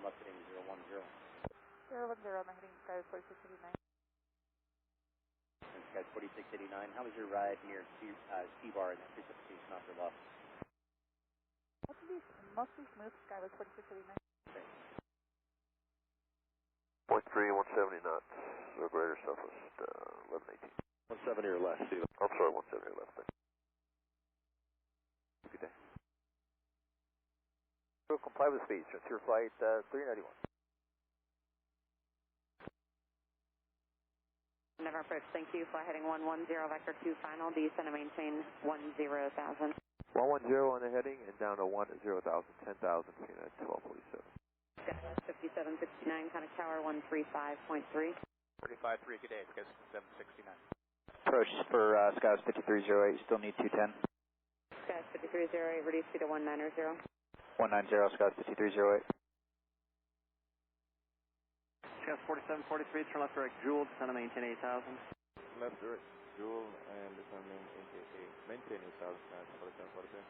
I'm up heading 010. 010, I'm heading Sky 4689. And Sky 4689, how was your ride near C-Bar and that precipitation off your left? Mostly smooth, Sky 4689. Okay. Point 3, 170 knots, or greater southwest, 1118. 170 or less, Steve. I'm sorry, 170 or less, thanks. Good day. We'll comply with speed, transfer flight 391. Never approach, thank you. Fly heading 110, vector 2 final, descend and maintain 10,000. 110 on the heading and down to 10,000, 10,000, United 1247. 5769, contact tower 135.3. 35.3, good day, because 769. Approach for Skies 5308, still need 210. Skies 5308, reduce speed to 190. 190, Skies 5308. Skies 4743, turn left direct, Jewel, descend and maintain 8,000. Left direct, Jewel, and descend maintain 8,000, 4743.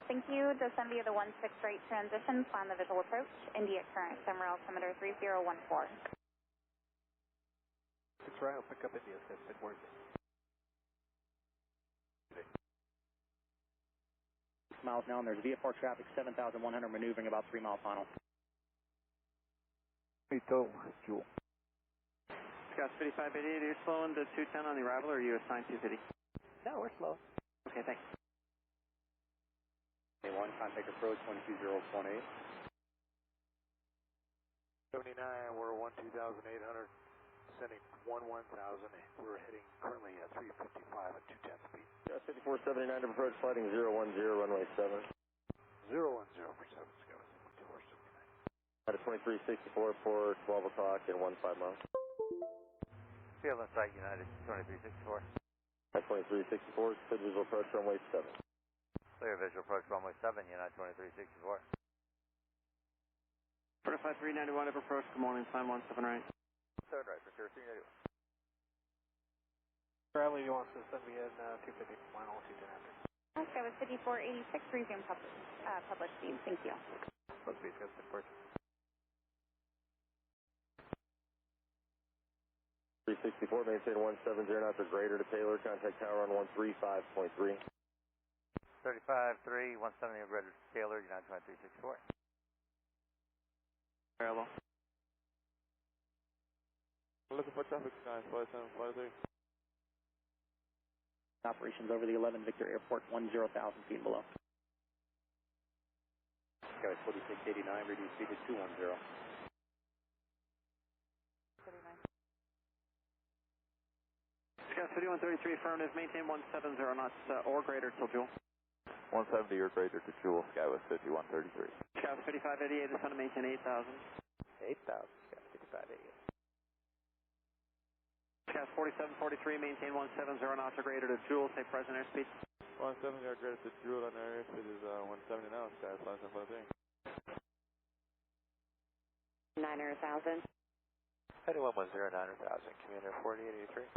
Thank you. Descend via the 16 right transition, plan the visual approach, India current, summer altimeter 3014. 6 right, I'll pick up India, says mid-word. 6 miles now, and there's VFR traffic 7,100 maneuvering about 3 mile final. Hey, total, Jewel. Skies 5588, are you slowing to 210 on the arrival, or are you assigned 250? No, we're slow. Okay, thanks. A1, contact approach 120.8. 79, we're 12,800, sending 11,000. We're heading currently at 355 at 210 speed. 5479 to approach, flighting 010, runway 7. 010 for 7, Sky 5479. At 2364 for 12 o'clock and 15 miles. Field on site, United 2364. At 2364, good visual approach, runway 7. Clear visual approach, runway 7, United 2364. 45391, up approach, good morning, sign 17 right. Third right, for sure, 391. Bradley, you want to send me in 250, final 210 after. Sky 5486, resume public speed, thank you. Close speed, Sky 54. 364, maintain 170 knots or greater to Taylor, contact tower on 135.3. 35.3, 170 or greater Taylor, United 2364. Parallel. Looking for traffic, Sky 5743. Operations over the 11 Victor Airport, 10,000 feet below. Sky 4689, reduce speed to 210. 39. Skies 5133, affirmative, maintain 170 knots or greater till Jewel. 170 or greater to Jewel, Skywest 5133. Skies 5588, descend and maintain 8,000. 8,000, Sky 5588. Skies 4743, maintain 170 knots or greater to Jewel, say present airspeed. 170 or greater to Jewel, and our airspeed is 170 now, Sky 5743. 9,000. Heading 110, 9,000, commander 4883.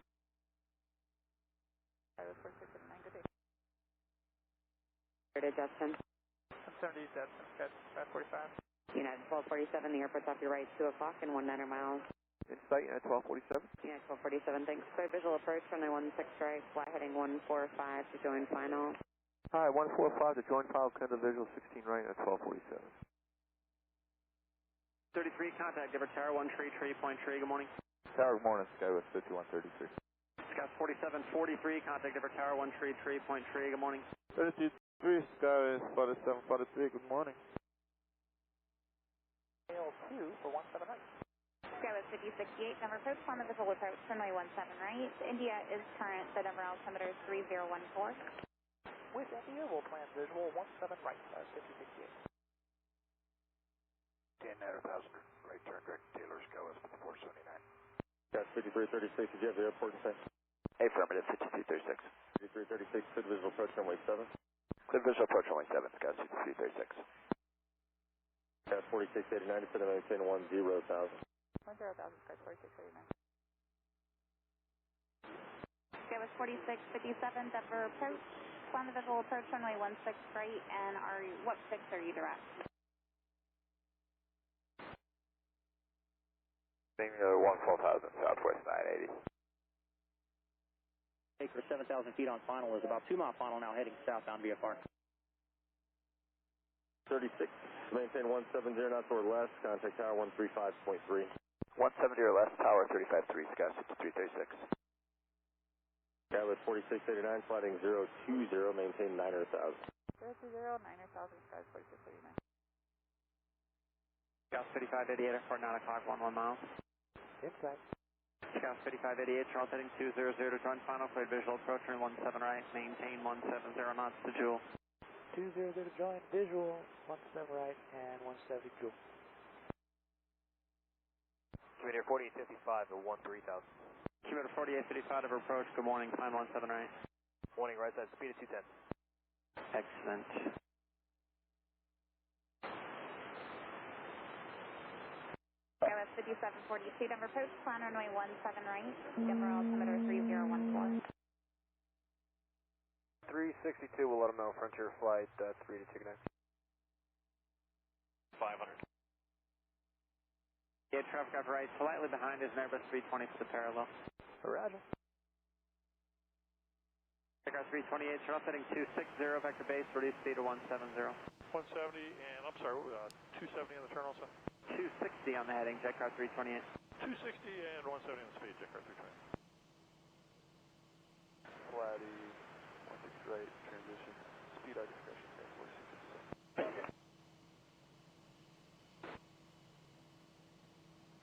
Sky 4689, good day. Justin. 170, Justin, Sky 545. United 1247, the airport's off your right, 2 o'clock and 190 miles. In sight, United 1247. United 1247, thanks. Clear visual approach, runway 16 right, fly heading 145 to join final. Hi, 145 to join file, clear the visual 16 right at 1247. 33, contact Giver Tower, 133.3, good morning. Tower, good morning, Skywest 5133. Skies 4743, contact Giver Tower, 133.3, good morning. 33, Skywest 4743, good morning. L2 for 17 right. Sky 5068, number approach, plan the visual approach, runway 17 right. India is current, the number altimeter is 3014. With India, we'll plan visual 17 right, 5068. 10 at 1,000, right turn direct Taylor, Skywest 5479. Got 5336, did you have the airport in sight? Affirmative, 5236. 5336, good visual approach, runway 7. Clear visual approach, runway 7, Sky 5336. Got 4689, descend and maintain 10,000. 10,000, Sky 4689. Sky 4657, Denver approach, plan the visual approach, runway 16 right, and what fix are you direct? 14,000 southwest 980. Acre 7,000 feet on final is about 2 mile final now heading southbound VFR. 36, maintain 170 knots or less, contact tower 135.3. 170 or less, tower 35.3, Sky 5336. Catalyst 4689, sliding 020, maintain 900,000. 020, 900,000, Sky 4689. Scout 5588 at 9 o'clock, 11 miles. Inside. Scout 5588, Charles heading 200 to join final, cleared visual approach, turn 17 right, maintain 170 knots to Jewel. 200 to join, visual, 17 right, and 170 Joule. Commander 4855 to 13,000. Commander 4855 of approach, good morning, time 17 right. Morning, right side, speed of 210. Excellent. Skywest 5742, Denver approach, plan runway 17 right, Denver altimeter 3014. 362, we'll let them know, Frontier flight 3 to 2 connect. 500. Yeah, traffic off right, slightly behind is Airbus 320 for the parallel. Roger. Aircraft 328, Charles heading 260, vector base, reduce speed to 170. 170, and I'm sorry, 270 on the turn also? 260 on the heading, Jetcraft 328. 260 and 170 on the speed, Jetcraft 320. Flatty, 16 right, transition, speed our discretion, 4657.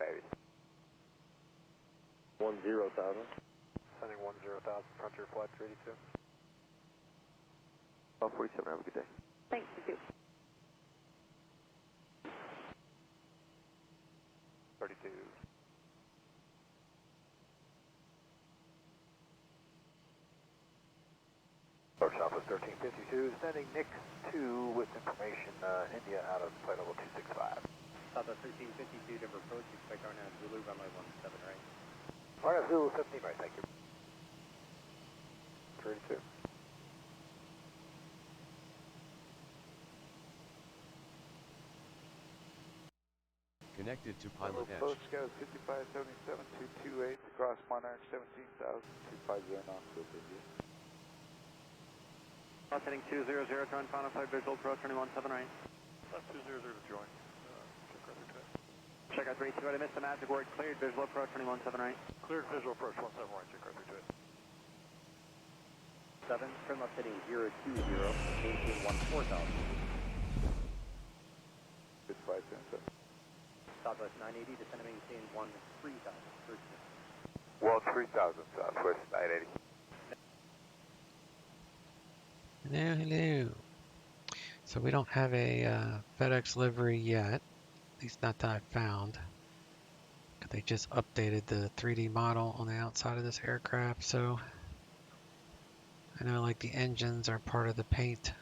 Baby. 10,000. Sending 10,000, Frontier flight 382. 47, have a good day. Thanks, you too. 32. Approach Office 1352, sending Nick 2 with information, India out of flight level 265. Southwest 1352, Denver approach, expect RNAV Zulu, runway 17 right. RNAV Zulu 17 right, thank you. 32. Connected to PilotEdge. Post Scout 5577 228, across Monarch 17,000, 250 knots with India. Charles heading 200, join final flight visual approach, turning 17 right. 200 to join. Check out 32, I missed the magic word, cleared visual approach, turning 17 right. Cleared visual approach 17 right, check out 32. 7, turn left heading 020, maintain 14,000. 5577. Southwest 980, descend and maintain 13,000. 13,000 southwest 980. Hello, hello. So we don't have a FedEx livery yet, at least not that I found. They just updated the 3D model on the outside of this aircraft, so I know like the engines are part of the paint,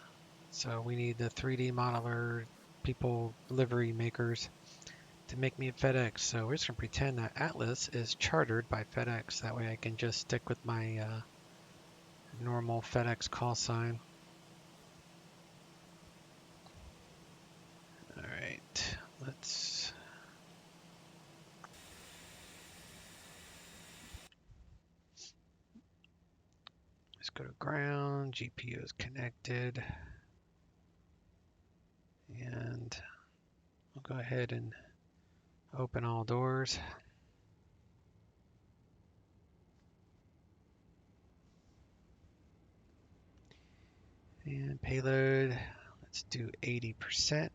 so we need the 3D modeler people, livery makers, to make me a FedEx. So we're just going to pretend that Atlas is chartered by FedEx. That way I can just stick with my normal FedEx call sign. Alright, let's go to ground. GPU is connected. And I'll go ahead and open all doors. And payload, let's do 80%.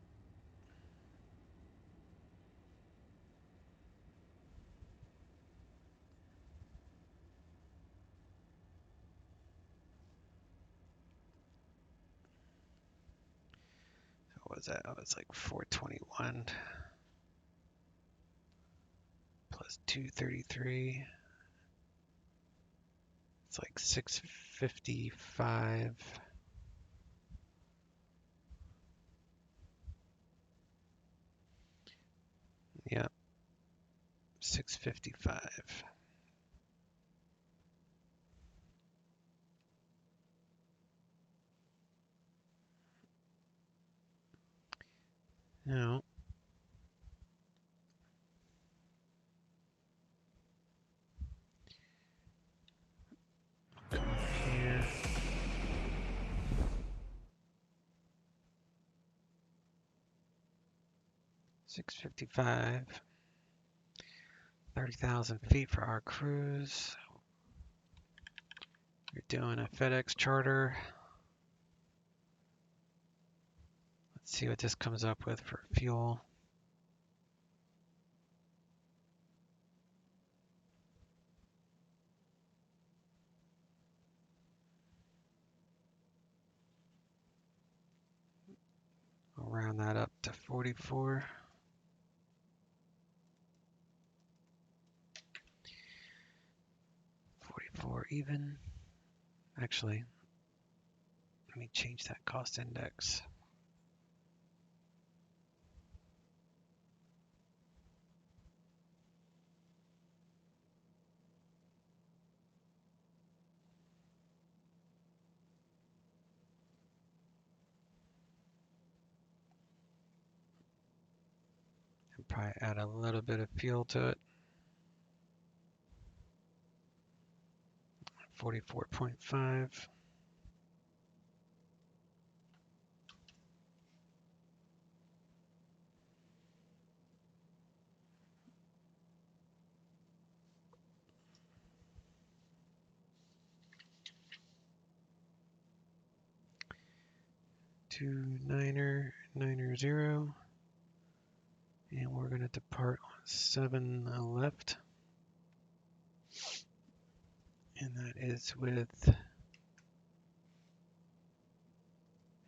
So what was that? Oh, it's like 421 plus 233. It's like 655. Yep, 655. No. 655. 30,000 feet for our cruise. We're doing a FedEx charter. Let's see what this comes up with for fuel. I'll round that up to 44. Even. Actually, let me change that cost index. And probably add a little bit of fuel to it. 44.5. To 990, and we're going to depart on 7 left, and that is with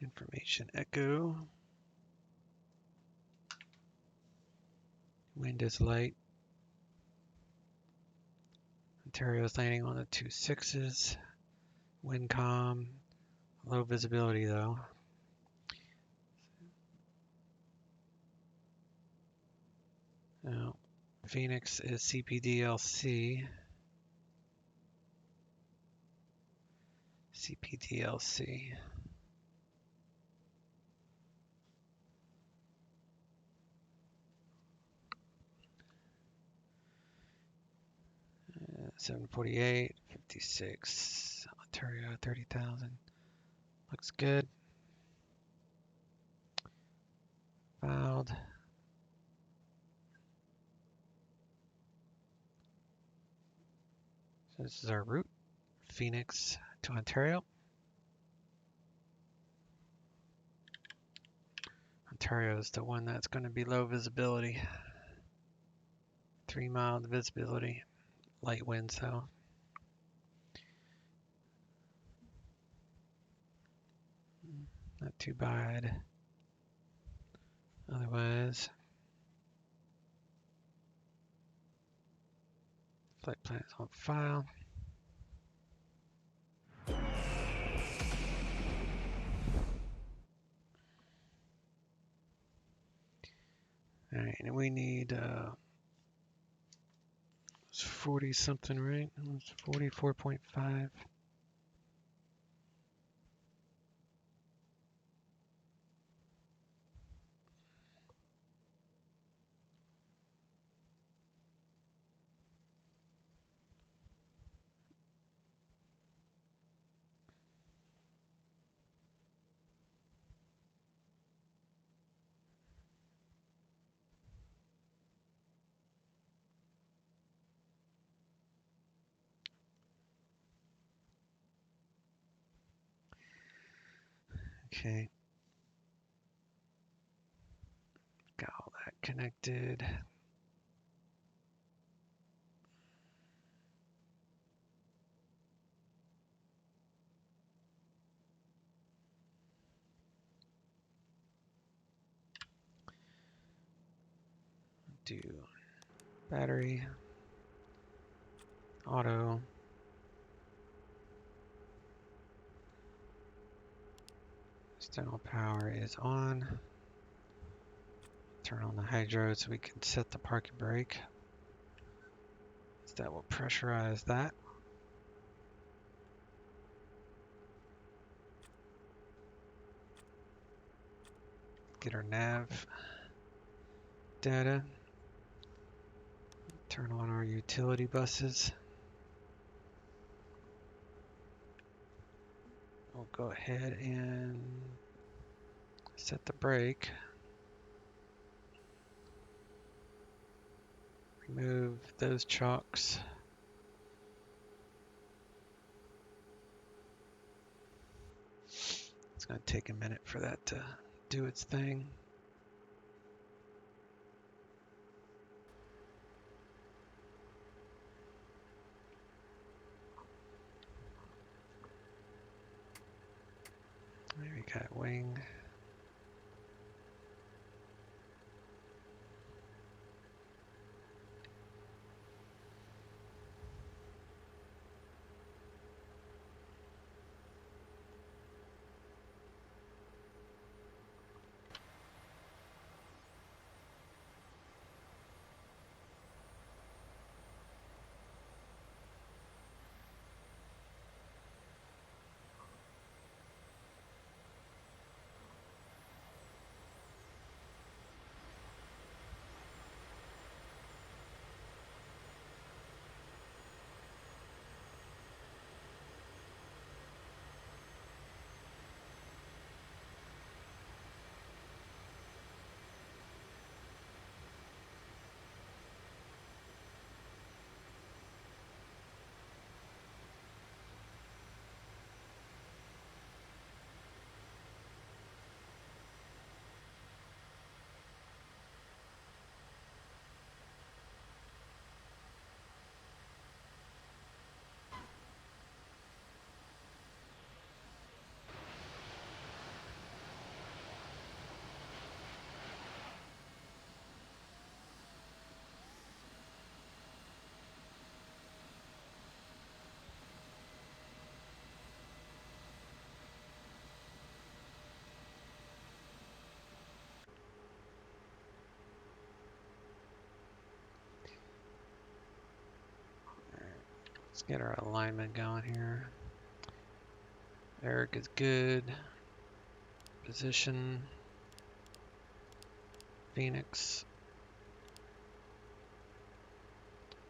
information echo. Wind is light. Ontario's landing on the 26s. Wind calm. Low visibility though. Now, Phoenix is CPDLC. CPDLC. Uh, 748, 56. Ontario 30,000. Looks good. Filed. So this is our route, Phoenix to Ontario. Ontario is the one that's going to be low visibility. 3 mile visibility. Light winds though. Not too bad. Otherwise, flight plan is on file. All right, and we need 40 something, right? It's 44.5. Okay. Got all that connected. Do battery, auto, external power is on. Turn on the hydro so we can set the parking brake. So that will pressurize that. Get our nav data. Turn on our utility buses. We'll go ahead and set the brake. Remove those chocks. It's going to take a minute for that to do its thing. There we got wing. Let's get our alignment going here. Eric is good. Position. Phoenix.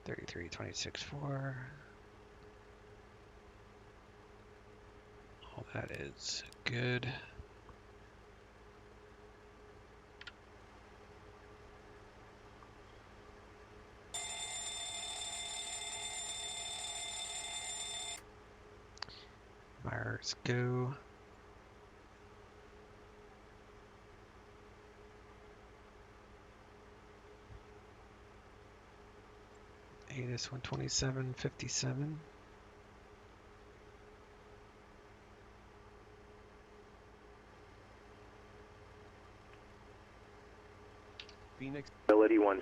33.26.4. All that is good. Myers, go. ATIS 127.57. Phoenix. Ability 10.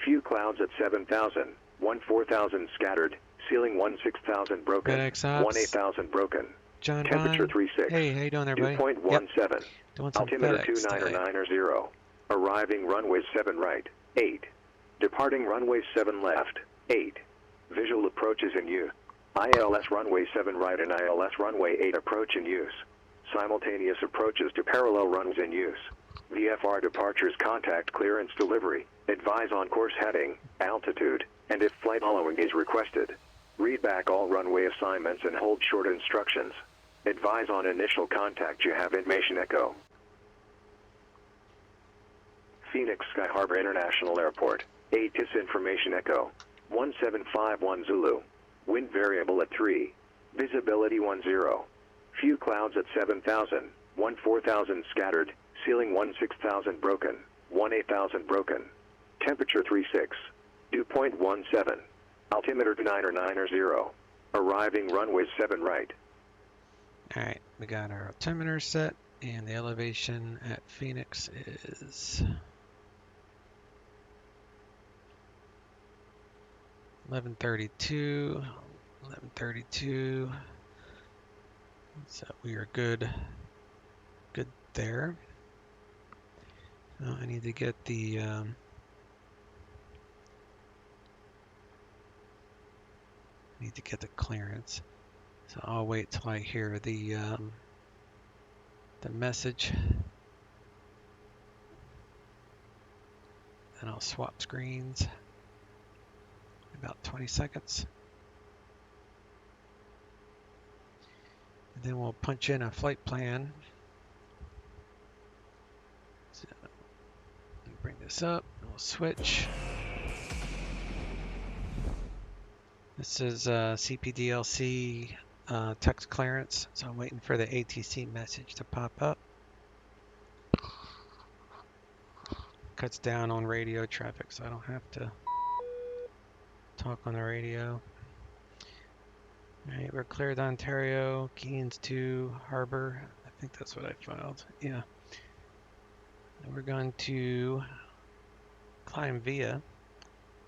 Few clouds at 7,000. 4,000 scattered. Ceiling 6,000 broken. FedEx ops. 8,000 broken. John Temperature Bond. 36. Hey, how you doing there, buddy? 2.17. Yep. Doing some Altimeter FedEx 299.0. Arriving runway 7 right. 8. Departing runway 7 left. 8. Visual approaches in use. ILS runway 7 right and ILS runway 8 approach in use. Simultaneous approaches to parallel runs in use. VFR departures contact clearance delivery. Advise on course heading, altitude, and if flight following is requested. Read back all runway assignments and hold short instructions. Advise on initial contact. You have information echo. Phoenix Sky Harbor International Airport. ATIS information echo. 1751 Zulu. Wind variable at 3. Visibility 10. Few clouds at 7,000. 4,000 scattered. Ceiling 6,000 broken. 8,000 broken. Temperature 36. Dew point 17. Altimeter 299.0. Arriving runway 7 right. Alright, we got our altimeter set, and the elevation at Phoenix is 1132. 1132. So we are good there. I need to get the clearance. So I'll wait till I hear the message, and I'll swap screens. About 20 seconds. And then we'll punch in a flight plan. So let me bring this up. We'll switch. This is CPDLC text clearance, so I'm waiting for the ATC message to pop up. Cuts down on radio traffic, so I don't have to talk on the radio. Alright, we're cleared Ontario, Keens to Harbor. I think that's what I filed. Yeah. And we're going to climb via.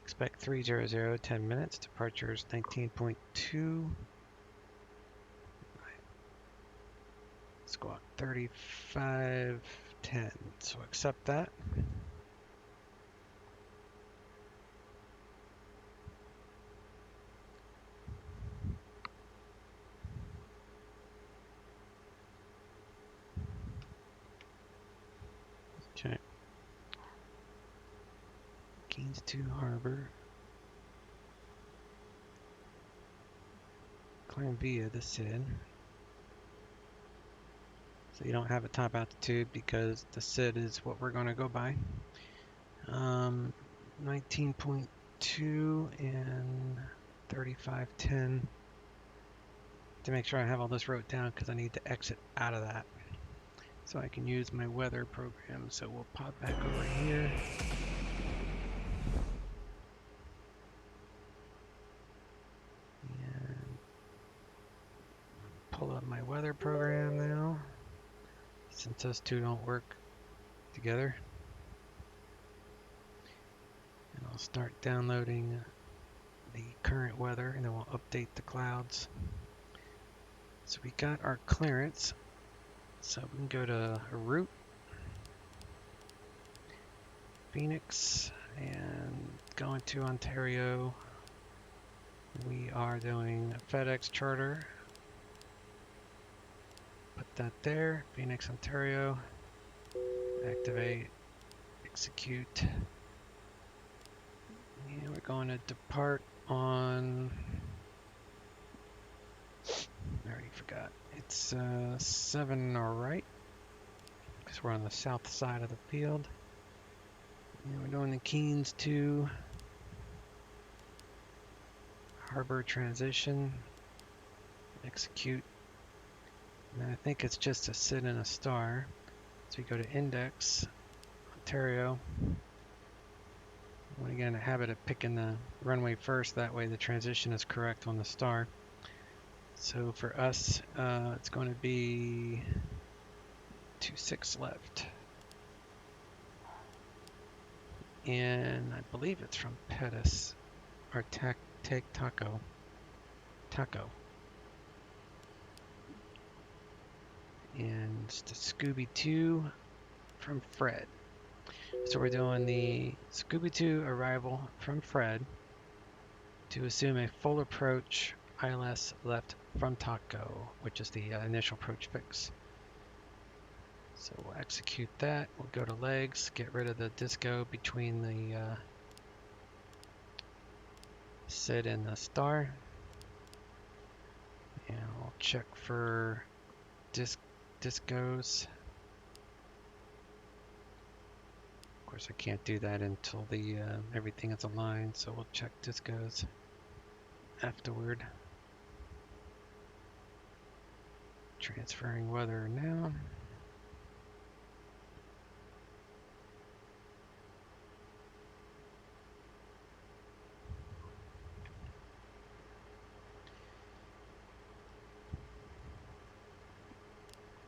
Expect 300, 10 minutes. Departures 19.2. Squawk 3510. So accept that. Okay. Keens to Harbor. Climb via the SID. So you don't have a top altitude because the SID is what we're going to go by. 19.2 and 3510. To make sure I have all this wrote down because I need to exit out of that so I can use my weather program. So we'll pop back over here. And pull up my weather program now, since those two don't work together. And I'll start downloading the current weather and then we'll update the clouds. So we got our clearance. So we can go to route, Phoenix, and going to Ontario. We are doing a FedEx charter. Put that there, Phoenix, Ontario. Activate, execute. And we're going to depart on, I already forgot. It's 7 right, because we're on the south side of the field. And we're doing the Keens to Harbor transition. Execute. And I think it's just a SID and a star. So we go to index, Ontario. I want to get in a habit of picking the runway first, that way the transition is correct on the star. So for us, it's going to be 26 left. And I believe it's from Pettis, or Taco. And it's the Scooby 2 from Fred. So we're doing the Scooby 2 arrival from Fred to assume a full approach ILS left from Taco, which is the initial approach fix. So we'll execute that. We'll go to legs, get rid of the disco between the SID and the star. And we'll check for discos. Of course, I can't do that until the everything is aligned, so we'll check discos afterward. Transferring weather now.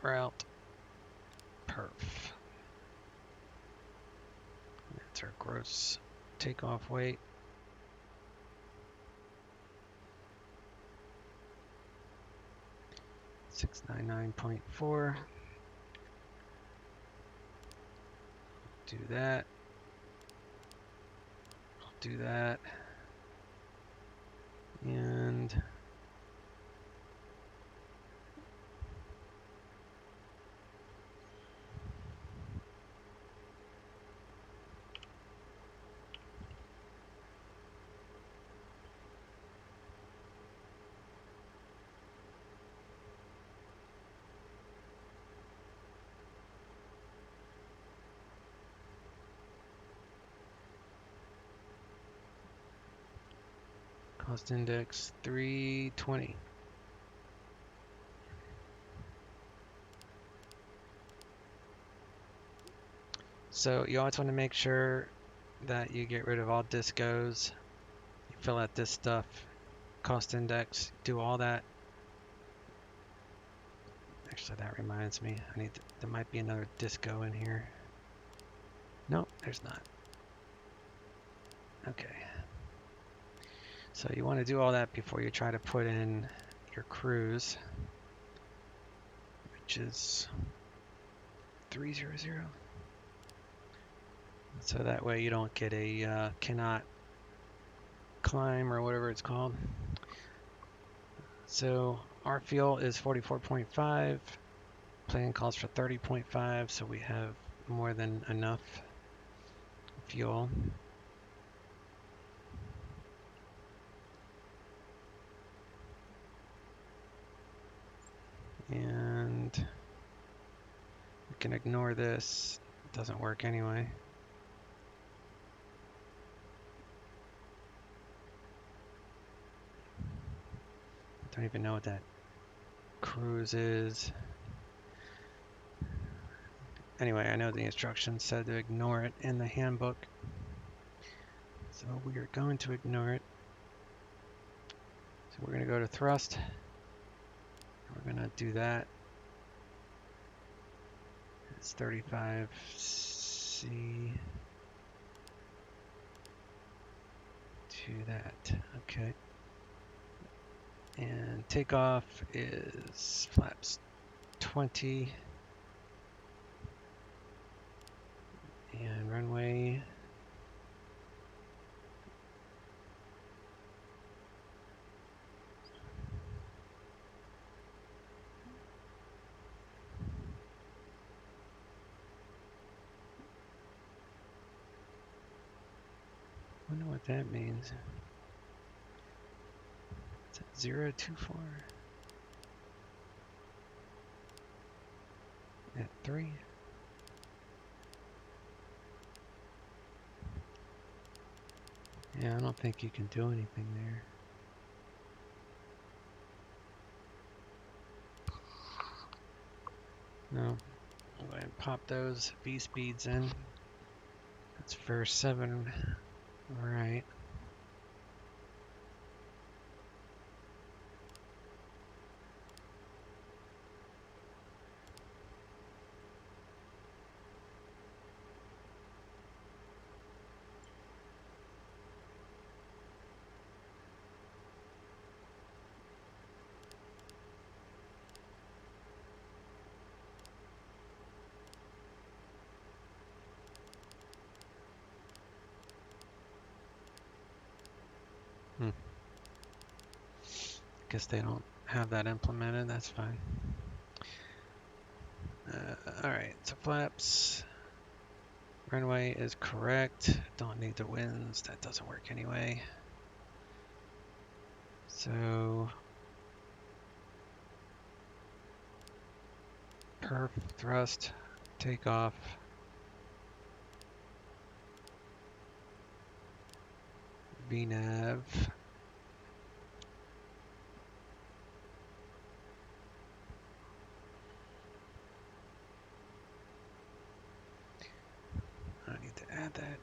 Route perf. That's our gross takeoff weight. $699.4. Do that. Do that. And Cost index 320. So you always want to make sure that you get rid of all discos. You fill out this stuff, cost index, do all that. Actually, that reminds me, there might be another disco in here. Nope, there's not. Okay. So you want to do all that before you try to put in your cruise, which is 300. So that way you don't get a cannot climb or whatever it's called. So our fuel is 44.5. Plan calls for 30.5, so we have more than enough fuel. And we can ignore this. It doesn't work anyway. Don't even know what that cruise is. Anyway, I know the instructions said to ignore it in the handbook. So we are going to ignore it. So we're going to go to thrust. We're going to do that. It's 35C to that. Okay. And takeoff is flaps 20. And runway I wonder what that means. Is that 024? At 3? Yeah, I don't think you can do anything there. No. I'll go ahead and pop those V speeds in. That's for 7. Alright. Guess they don't have that implemented, that's fine. Alright, so flaps. Runway is correct. Don't need the winds, that doesn't work anyway. So perf, thrust, takeoff. VNAV. I need to add that.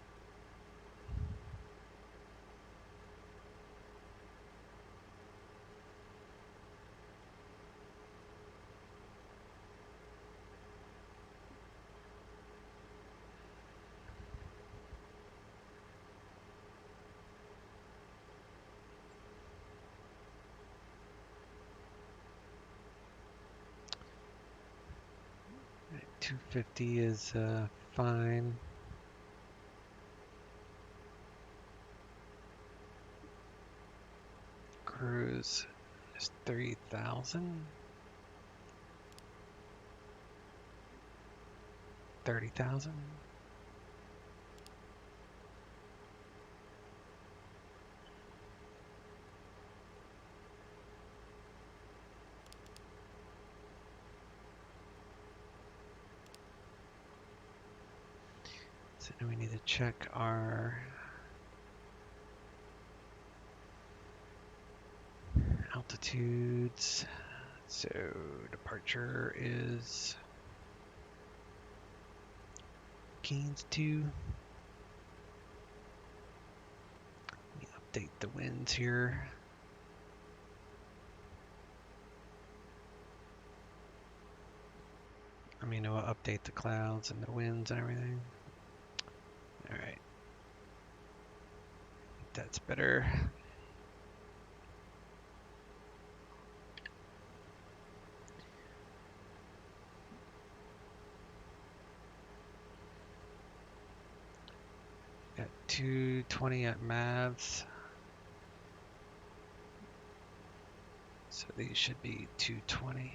Right, 250 is fine. Cruise is 3,000. 30,000. So now we need to check our altitudes. So departure is Keynes 2. Let me update the winds here. I mean, it will update the clouds and the winds and everything. All right. That's better. Got 220 at Mavs. So these should be 220.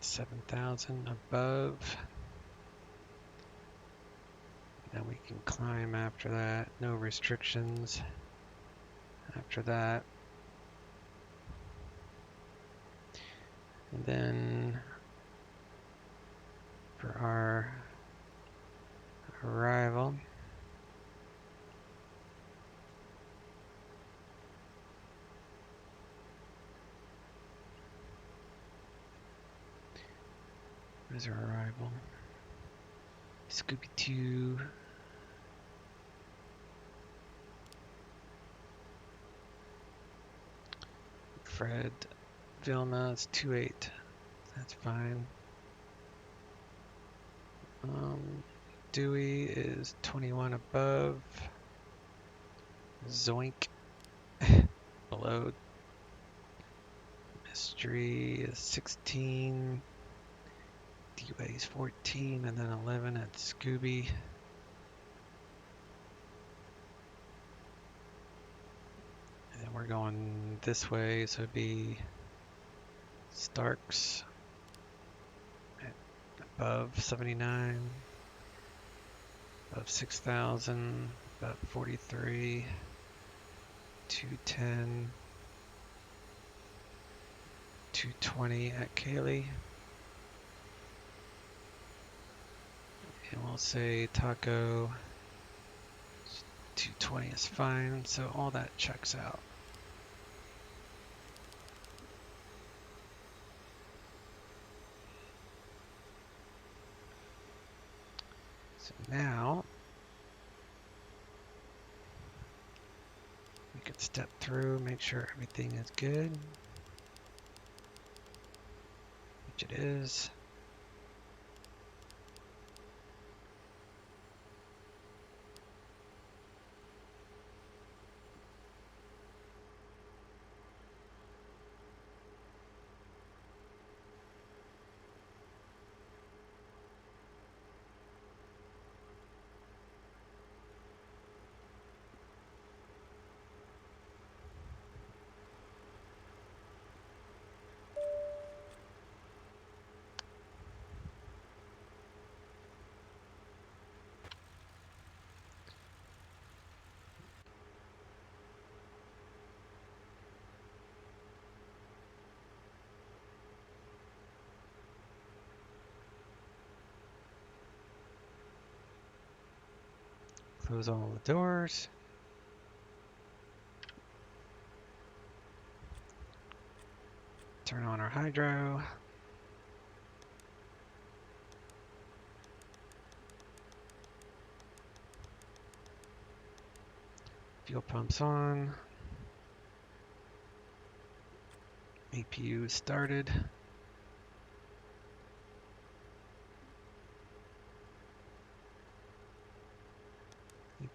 $7,000 above. Now we can climb after that. No restrictions after that. And then for our arrival, where's our arrival? Scooby-Doo. Fred Vilna is 28. That's fine. Dewey is 21 above. Zoink below. Mystery is 16. D-Way is 14, and then 11 at Scooby. And then we're going this way, so it'd be Starks at above 79, above 6,000, above 43, 210, 220 at Kaylee. And we'll say Taco 220 is fine, so all that checks out. So now we can step through, make sure everything is good, which it is. Close all the doors. Turn on our hydro. Fuel pumps on. APU started.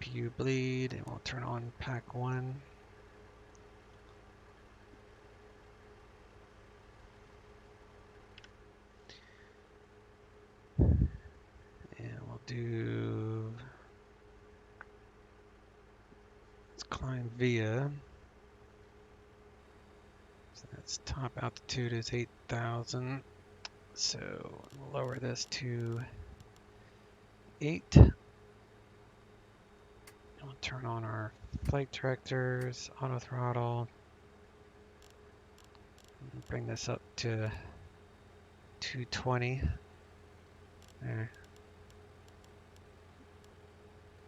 APU bleed, and we'll turn on pack 1. And we'll do, let's climb climb via. So that's top altitude is 8,000. So we'll lower this to 8. We'll turn on our flight directors, auto throttle. Bring this up to 220. There.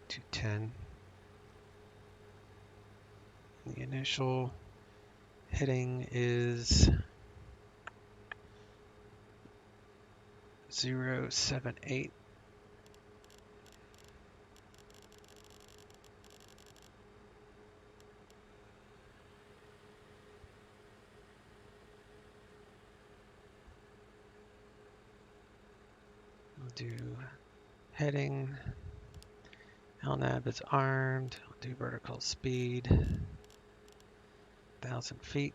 210. The initial heading is 078. We'll do heading. LNAV is armed. We'll do vertical speed. 1,000 feet.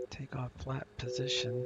Take off flat position.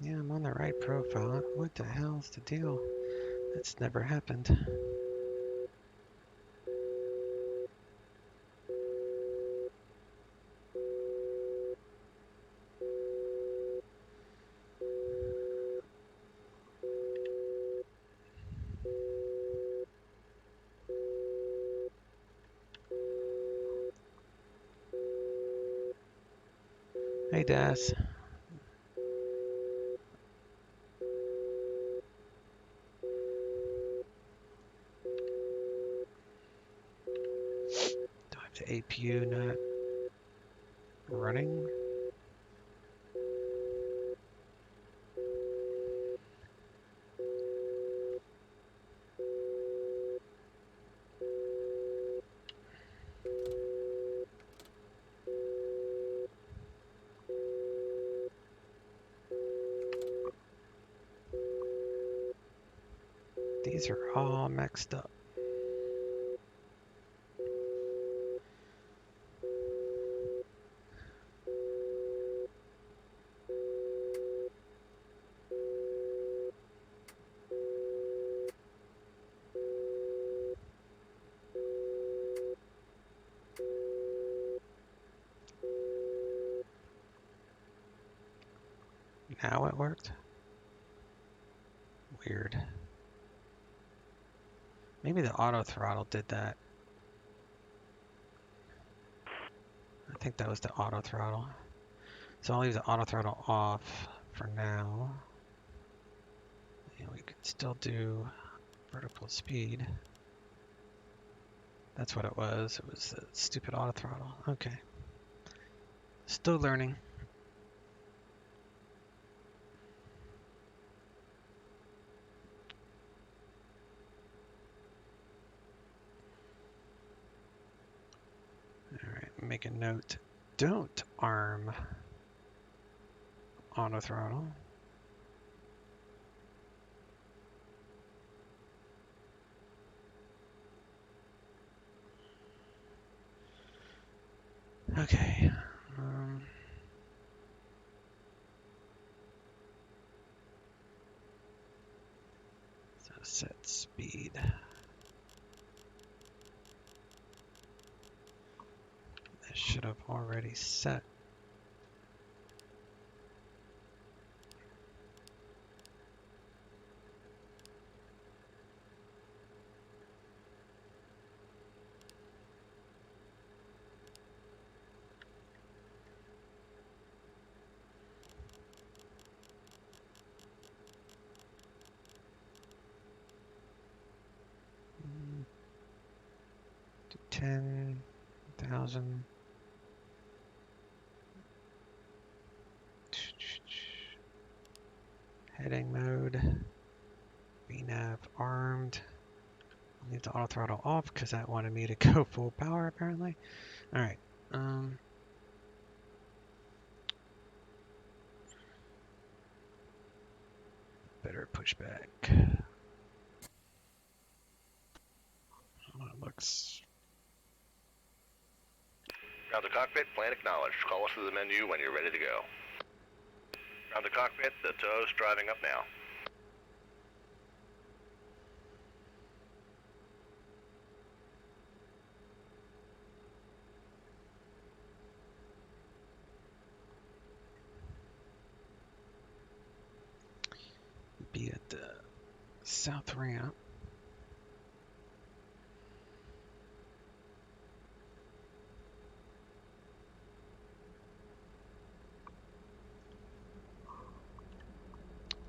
Yeah, I'm on the right profile. What the hell's the deal? That's never happened. Hey, Das. Do I have the APU not running? These are all mixed up. Now it worked? Weird. Maybe the auto throttle did that. I think that was the auto throttle. So I'll leave the auto throttle off for now. And we can still do vertical speed. That's what it was. It was the stupid auto throttle. Okay. Still learning. Alright, make a note. Don't arm auto throttle. Okay. So set speed. That should have already set. To 10,000. Heading mode. VNav armed. I'll leave the auto throttle off because that wanted me to go full power apparently. Alright. Better push back. Oh, it looks. Ground to cockpit, plan acknowledged. Call us to the menu when you're ready to go. Ground to cockpit, the tow's driving up now. Be at the south ramp.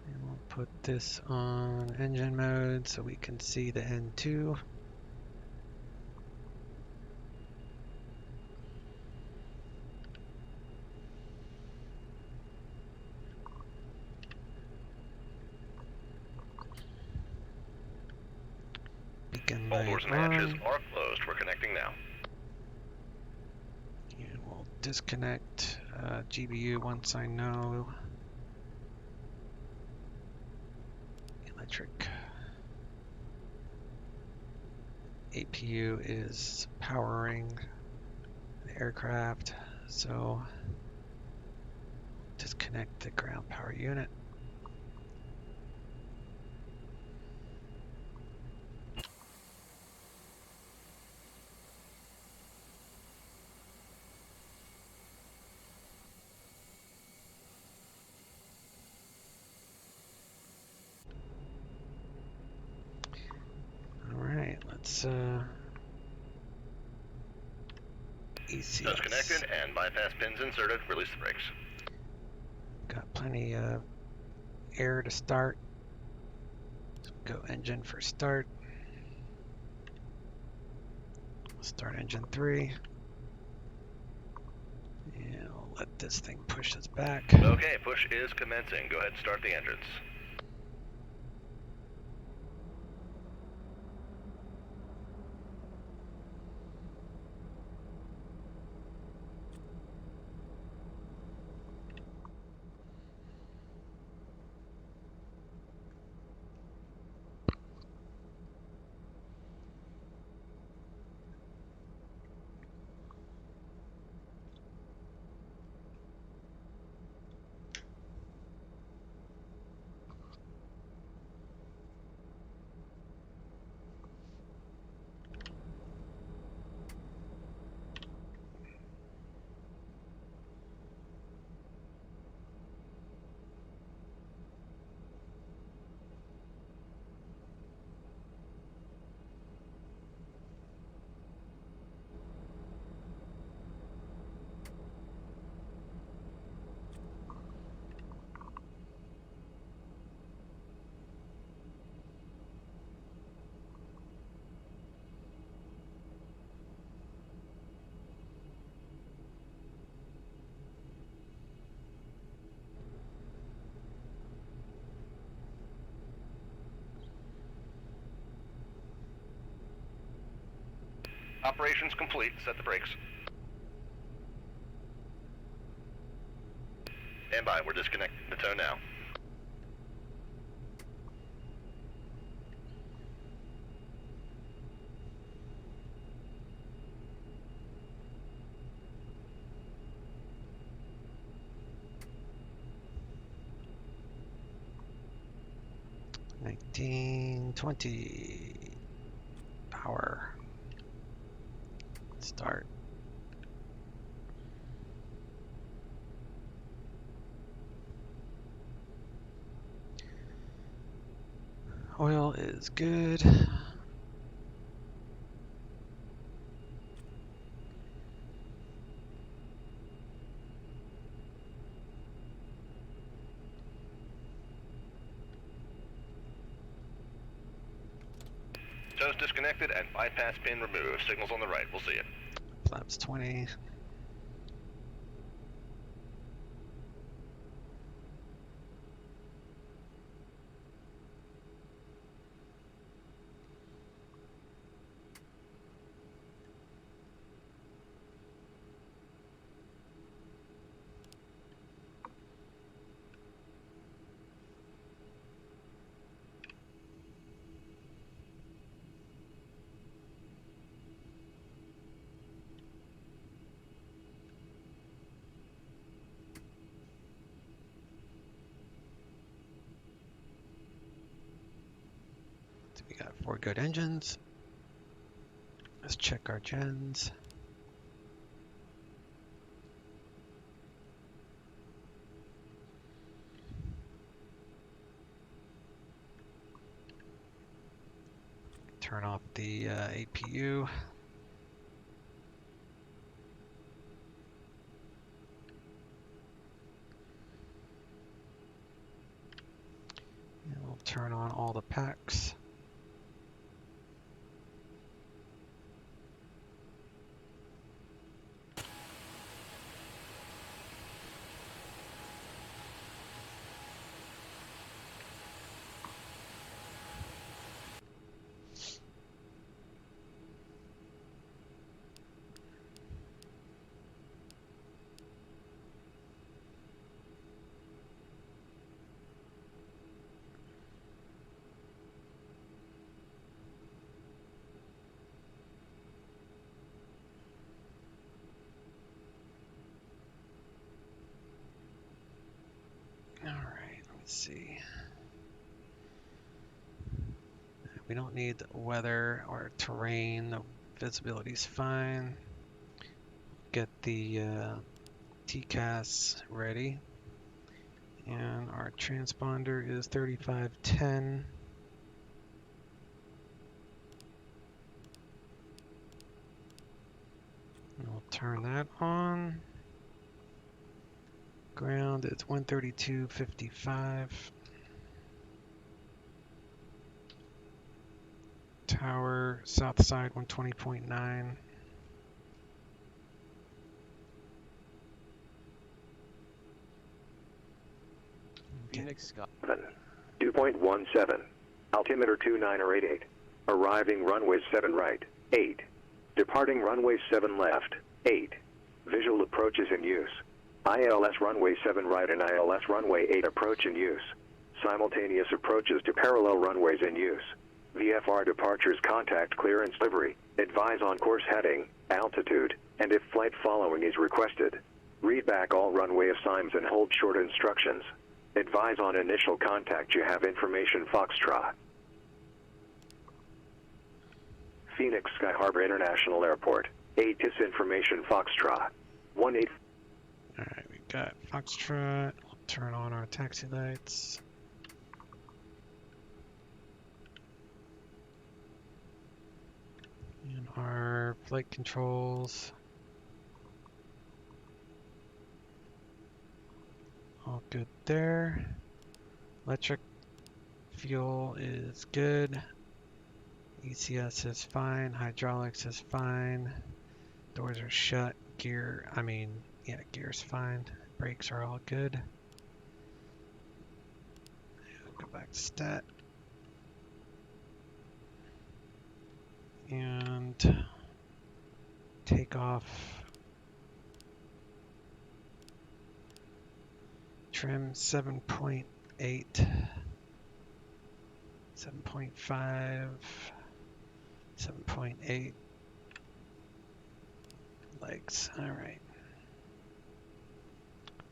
And we'll put this on engine mode so we can see the N2. All doors and hatches are closed. We're connecting now. And we'll disconnect GBU once I know. Electric. APU is powering the aircraft, so disconnect the ground power unit. Let's ECS. Touch connected and bypass pins inserted. Release the brakes. Got plenty of air to start. So go engine for start. Start engine 3. And I'll let this thing push us back. Okay, push is commencing. Go ahead and start the engines. Operations complete. Set the brakes. Stand by. We're disconnecting the tow now. 1920. Power. Start. Oil is good. Toes disconnected and bypass pin removed. Signals on the right. We'll see it. Flaps 20. We got 4 good engines. Let's check our gens. Turn off the APU. And we'll turn on all the packs. Alright, let's see. We don't need weather or terrain. The visibility's fine. Get the TCAS ready. And our transponder is 3510. And we'll turn that on. Ground is 132.55. Tower, south side 120.9. Phoenix Sky. 2.17. Altimeter 2988. Arriving runway 7 right. 8. Departing runway 7 left. 8. Visual approach is in use. ILS runway 7 right and ILS runway 8 approach in use. Simultaneous approaches to parallel runways in use. VFR departures contact clearance livery. Advise on course heading, altitude, and if flight following is requested. Read back all runway assigns and hold short instructions. Advise on initial contact. You have information Foxtrot. Phoenix Sky Harbor International Airport. 8 is information Foxtrot. 18. Alright, we got Foxtrot. We'll turn on our taxi lights. And our flight controls. All good there. Electric fuel is good. ECS is fine. Hydraulics is fine. Doors are shut. Gear's fine. Brakes are all good. Go back to stat. And take off. Trim 7.8, 7.5, 7.8 legs. All right.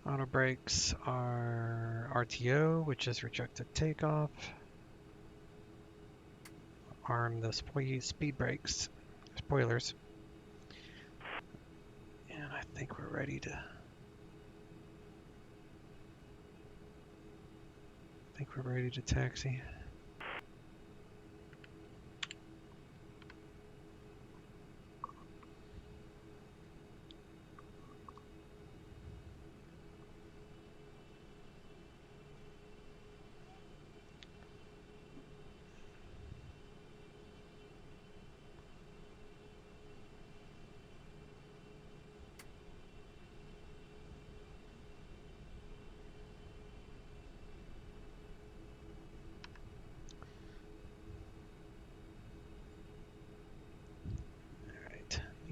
Auto brakes are RTO, which is rejected takeoff. arm the speed brakes, spoilers. And I think we're ready to... taxi.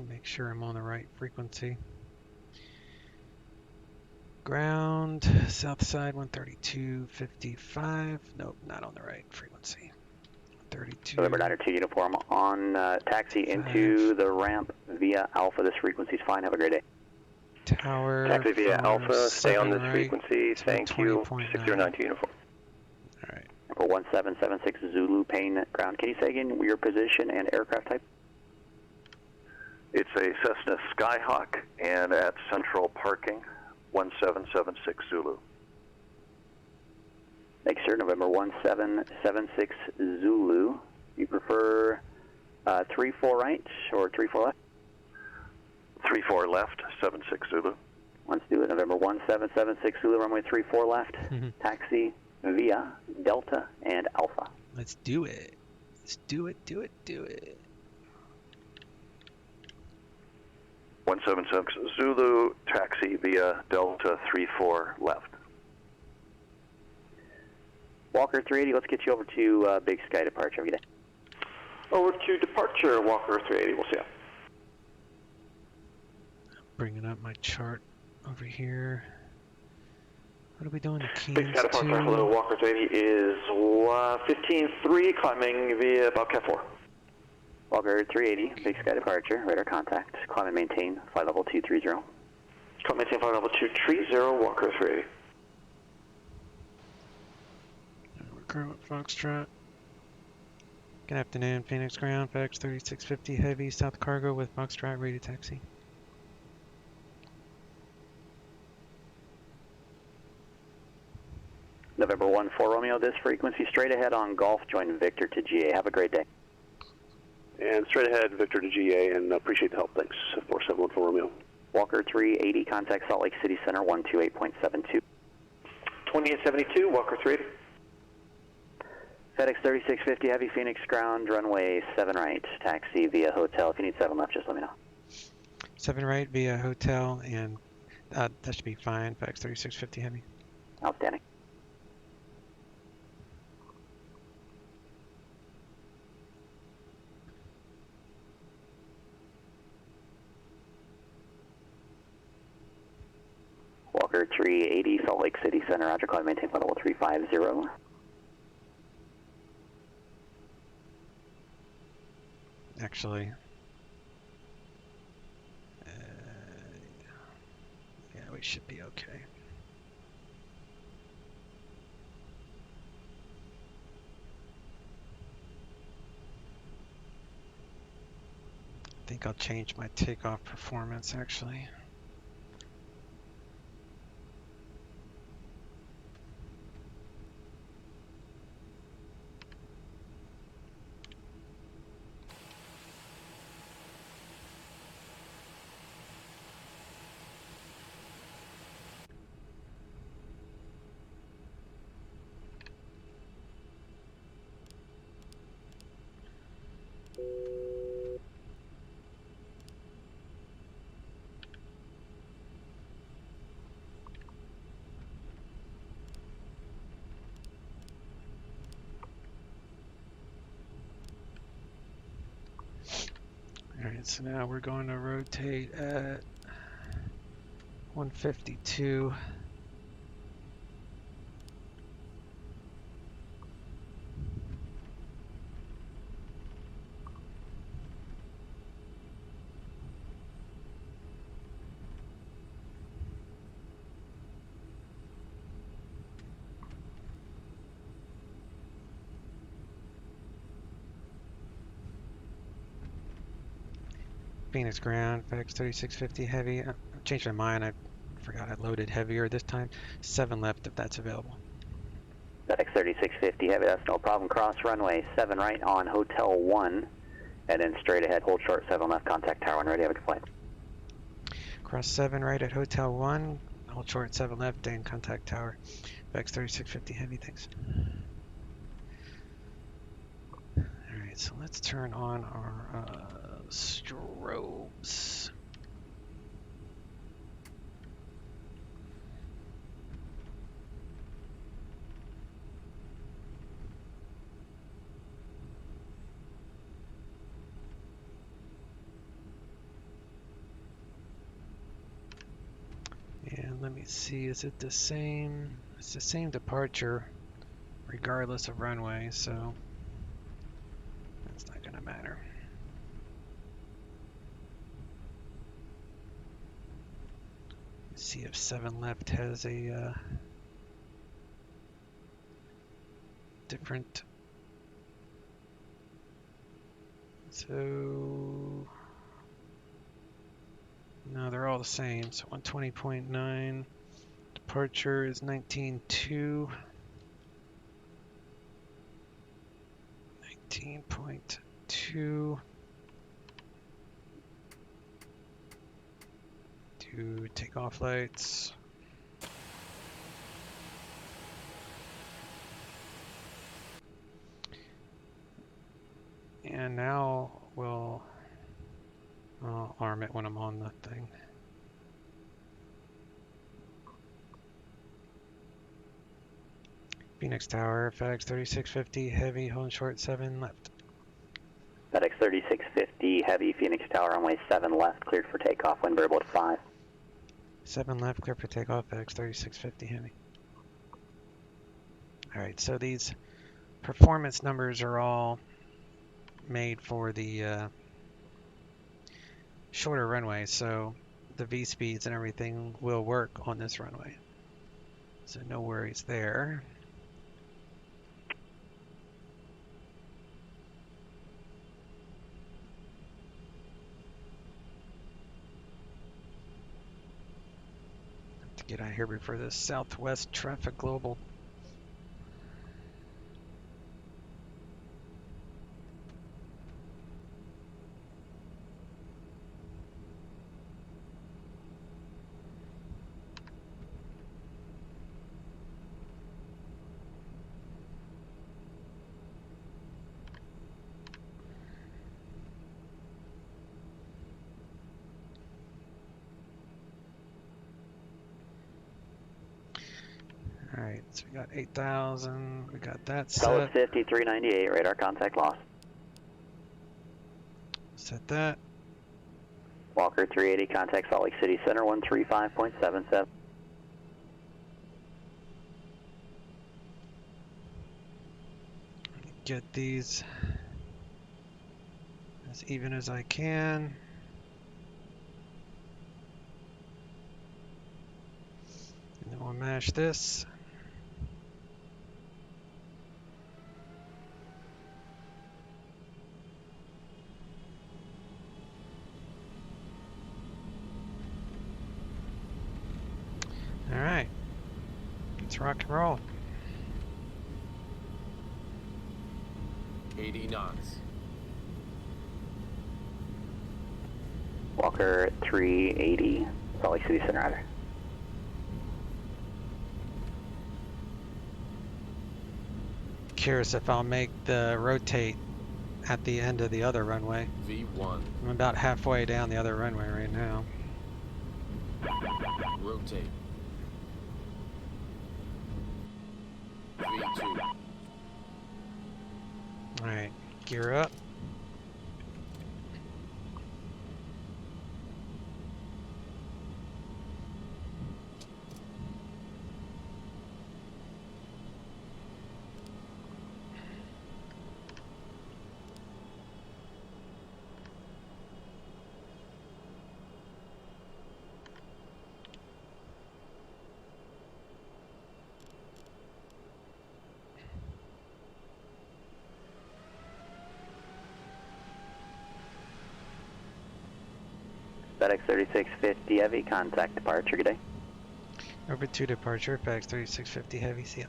Make sure I'm on the right frequency. Ground, south side 132.55. Nope, not on the right frequency. 32. November 902 uniform on taxi into the ramp via Alpha. This frequency is fine. Have a great day. Tower. Taxi via Alpha. Stay on this right, frequency. Thank you. 6092 uniform. All right. For 1776 Zulu, Payne ground. Can you say again your position and aircraft type? It's a Cessna Skyhawk and at central parking, 1776 Zulu. Thanks, sir. November 1776 Zulu. You prefer 3-4 right or 3-4 left? 3-4 left, 76 Zulu. Let's do it. November 1776 Zulu, runway 34 left. Taxi via Delta and Alpha. Let's do it. Let's do it, do it, do it. 176 Zulu, taxi via Delta 34 left. Walker 380, let's get you over to Big Sky departure. Have a good day. Over to departure, Walker 380, we'll see you. Bringing up my chart over here. What are we doing to Keynes? Big Sky departure, hello, Walker 380 is 15-3, climbing via Bobcat 4. Walker 380, Big Sky departure, radar contact, climb and maintain, flight level 230. Climb and maintain, flight level 230, Walker 380. We're current with Foxtrot. Good afternoon, Phoenix ground, FedEx 3650 Heavy, South Cargo with Foxtrot, radio taxi. November 14 Romeo, this frequency straight ahead on Golf, join Victor to GA. Have a great day. And straight ahead, Victor to GA, and appreciate the help. Thanks. 4714 Romeo. Walker 380, contact Salt Lake City Center, 128.72. 2872, Walker 380. FedEx 3650 Heavy, Phoenix ground, runway 7 right, taxi via hotel. If you need 7 left, just let me know. 7 right via hotel, and that should be fine. FedEx 3650 Heavy. Outstanding. Walker 380, Salt Lake City Center, roger, call maintain flight level 350. Actually, yeah, we should be okay. I think I'll change my takeoff performance, actually. Alright, so now we're going to rotate at 152. Phoenix ground, FedEx 3650 heavy. I changed my mind. I forgot I loaded heavier this time. 7 left if that's available. FedEx 3650 heavy, that's no problem. Cross runway 7 right on Hotel 1. And then straight ahead, hold short 7 left, contact tower 1, ready, have a good flight. Cross 7 right at Hotel 1, hold short 7 left, and contact tower. FedEx 3650 heavy, thanks. Alright, so let's turn on our strobes. And let me see, is it the same? It's the same departure regardless of runway, so that's not gonna matter. Let's see if 7 left has a different. So no, they're all the same. So 120.9. Departure is 19.2. 19.2. Do takeoff lights. And now we'll arm it when I'm on the thing. Phoenix Tower, FedEx 3650 heavy, hold short 7 left. FedEx 3650 heavy, Phoenix Tower, runway 7 left, cleared for takeoff, wind variable at 5. 7 left, clear for takeoff, FedEx 3650 heavy. Alright, so these performance numbers are all made for the shorter runway, so the V speeds and everything will work on this runway. So no worries there. Get out of here before the Southwest Traffic Global. Alright, so we got 8,000, we got that set. Solid 50, 398, radar contact lost. Set that. Walker 380, contact Salt Lake City Center, 135.77. Get these as even as I can. And then we'll mash this. All right, let's rock and roll. 80 knots. Walker 380, Salt Lake City Center, either. Curious if I'll make the rotate at the end of the other runway. V1. I'm about halfway down the other runway right now. Rotate. V2. Alright, gear up. FedEx 3650 Heavy, contact departure, good day. Orbit 2 departure, FedEx 3650 Heavy, see ya.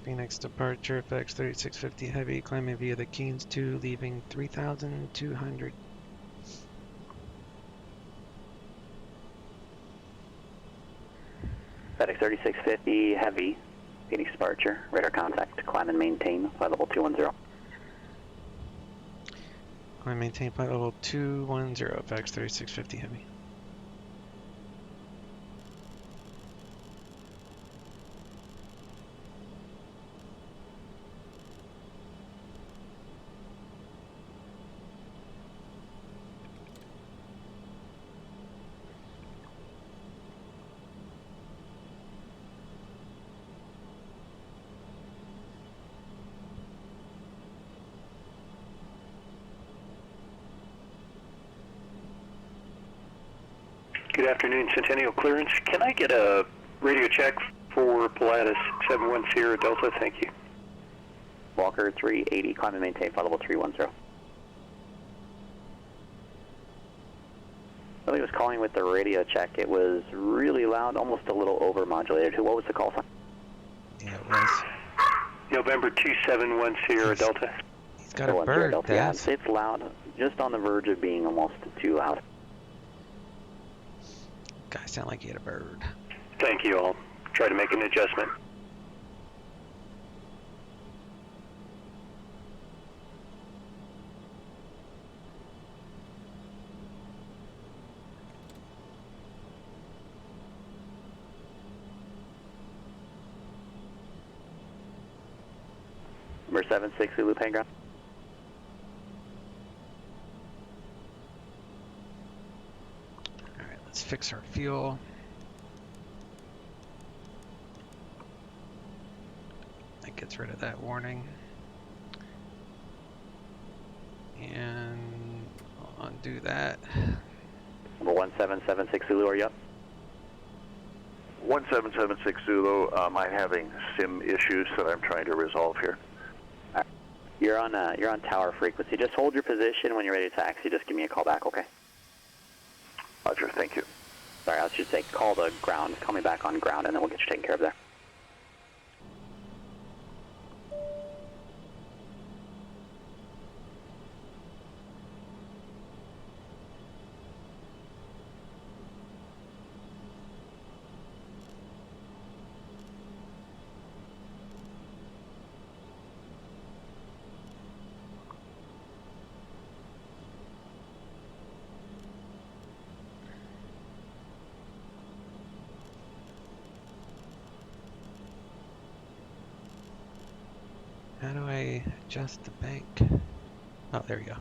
Phoenix departure, FedEx 3650 Heavy, climbing via the Keens 2, leaving 3,200. FedEx 3650 Heavy, Phoenix departure, radar contact, climb and maintain, flight level 210. Climb and maintain flight level 210, FedEx 3650 Heavy. Good afternoon, Centennial Clearance. Can I get a radio check for Pilatus 710 Delta? Thank you. Walker 380, climb and maintain, flight level 310. Billy was calling with the radio check. It was really loud, almost a little over-modulated. What was the call sign? Yeah, it was. November 2710 Delta. He's got a bird, Delta. Yeah, it's loud, just on the verge of being almost too loud. Guy sounded like he had a bird. Thank you. I'll try to make an adjustment. Number 76 Zulu Panground. Alright, let's fix our fuel. That gets rid of that warning. And I'll undo that. Number 1776 Zulu, are you up? 1776 Zulu, I'm having SIM issues that I'm trying to resolve here. You're on tower frequency. Just hold your position. When you're ready to taxi, just give me a call back, okay? Roger, thank you. Sorry, I should say call the ground. Call me back on ground, and then we'll get you taken care of there. How do I adjust the bank? Oh, there we go.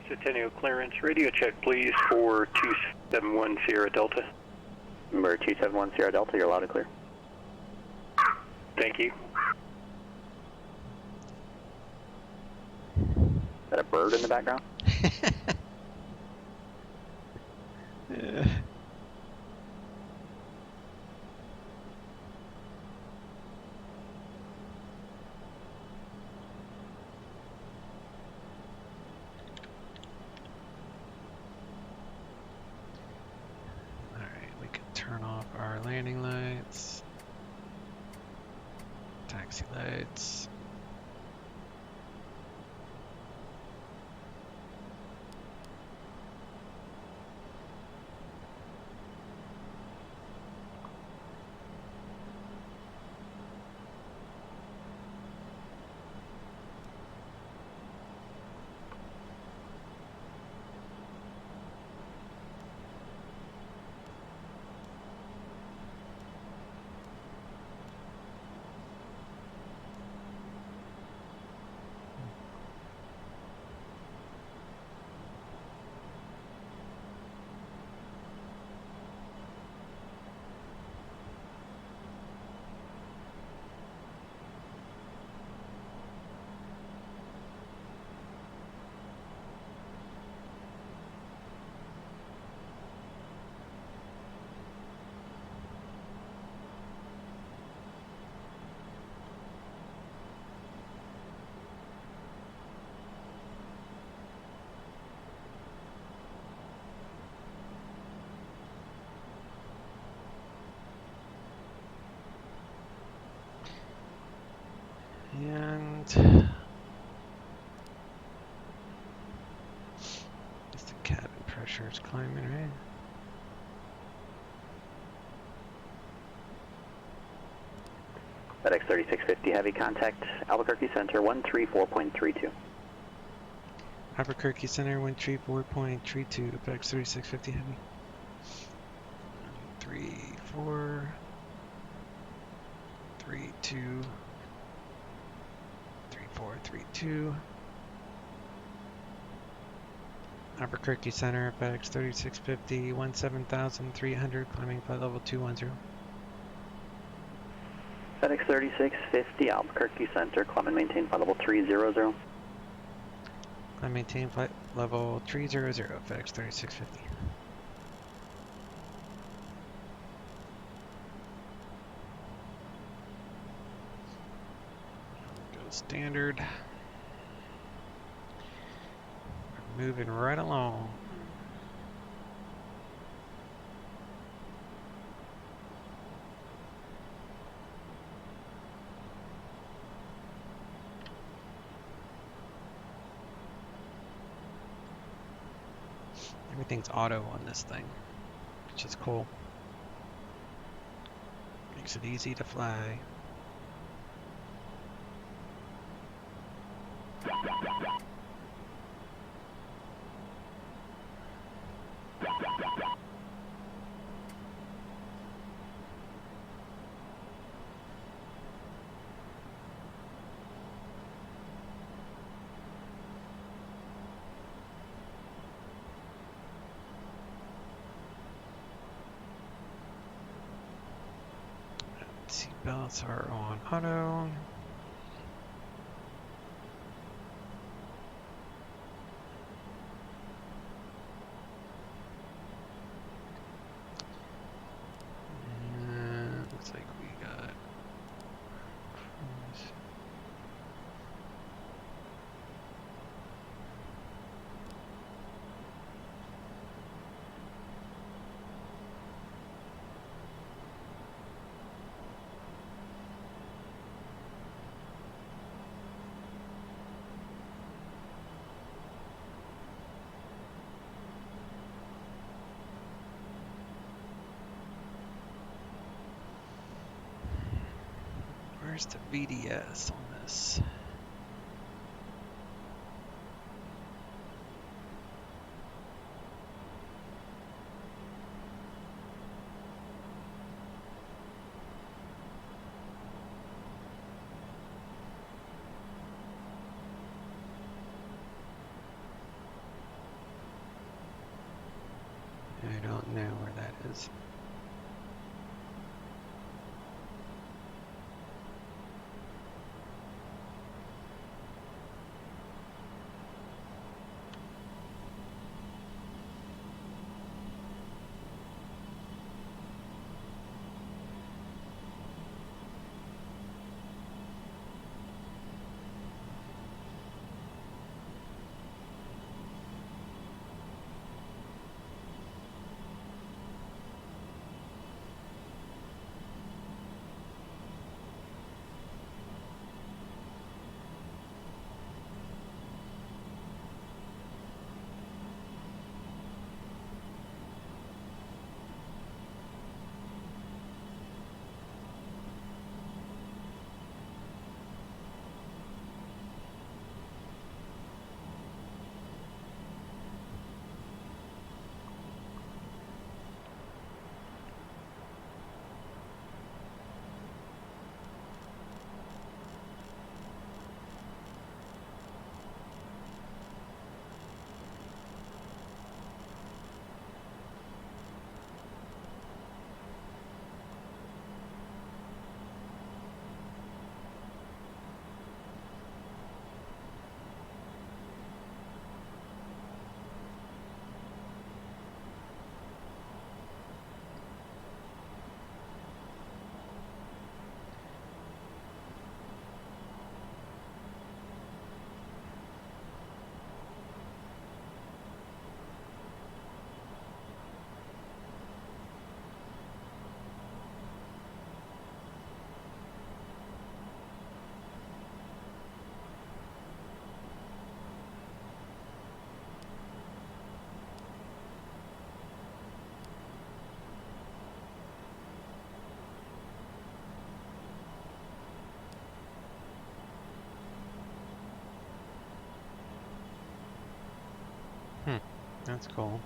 Centennial Clearance. Radio check, please, for 2710 Delta. Number 2710 Delta, you're loud and clear. Thank you. Is that a bird in the background? Yeah. Turn off our landing lights, taxi lights. Pressure's climbing, right? FedEx 3650 Heavy, contact Albuquerque Center 134.32. Albuquerque Center 134.32, FedEx 3650 Heavy. 34, 32, 3432. Albuquerque Center, FedEx 3650, 17,300, climbing flight level 210. FedEx 3650 Albuquerque Center, climb and maintain flight level 300. Climb maintain flight level 300, FedEx 3650. Go standard. We're moving right along. Everything's auto on this thing, which is cool. Makes it easy to fly. Seatbelts are on auto. Looks like we got cruise. Where's the VDS on this? I don't know where that is. That's cool.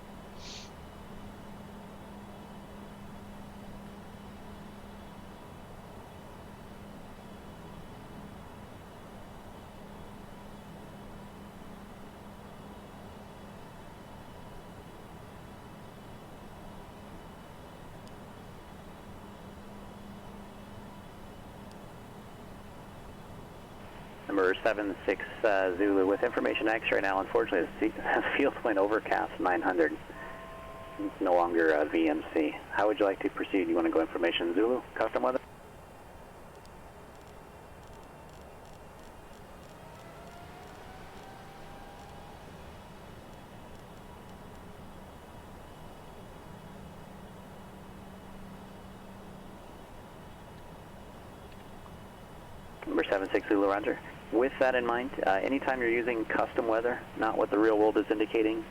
Number 76 Zulu with information X right now. Unfortunately, the field went overcast 900. It's no longer VMC. How would you like to proceed? You want to go information Zulu, custom weather? Number 76 Zulu, roger. With that in mind, anytime you're using custom weather, not what the real world is indicating,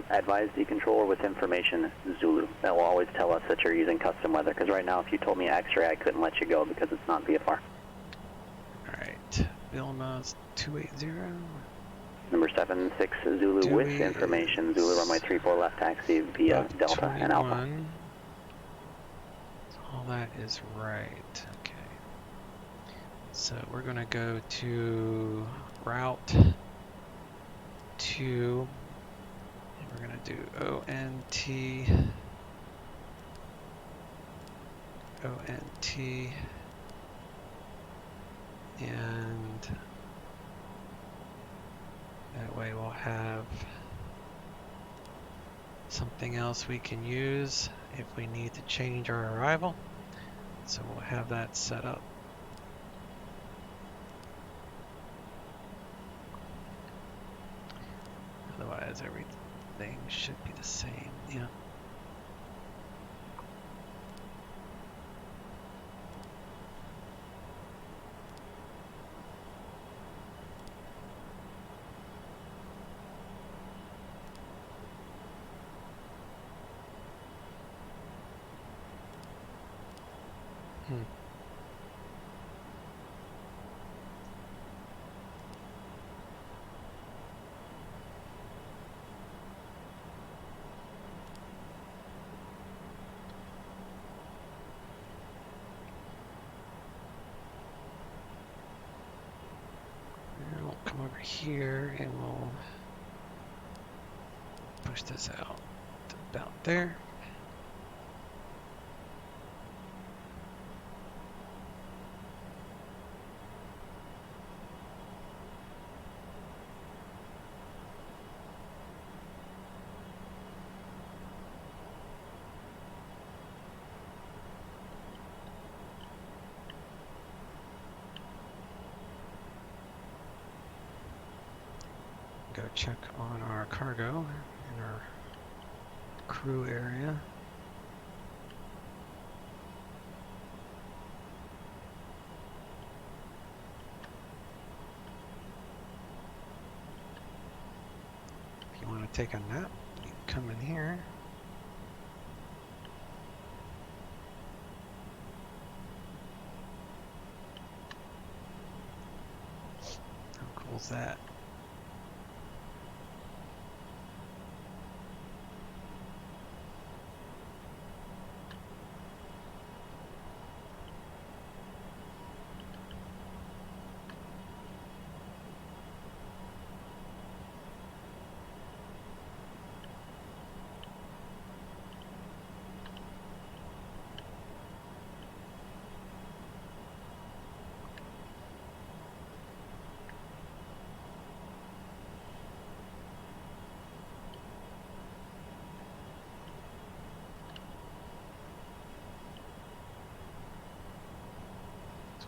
advise the controller with information Zulu. That will always tell us that you're using custom weather, because right now if you told me X-ray, I couldn't let you go because it's not VFR. Alright, Vilma's 280. Number 76 Zulu with information Zulu, runway 34 left taxi via Delta and Alpha. So all that is right. Okay. So we're going to go to route 2. And we're going to do ONT. And that way we'll have something else we can use if we need to change our arrival. So we'll have that set up. Otherwise everything should be the same, yeah. We'll come over here and we'll push this out to about there. Go check on our cargo in our crew area. If you want to take a nap, you can come in here. How cool is that?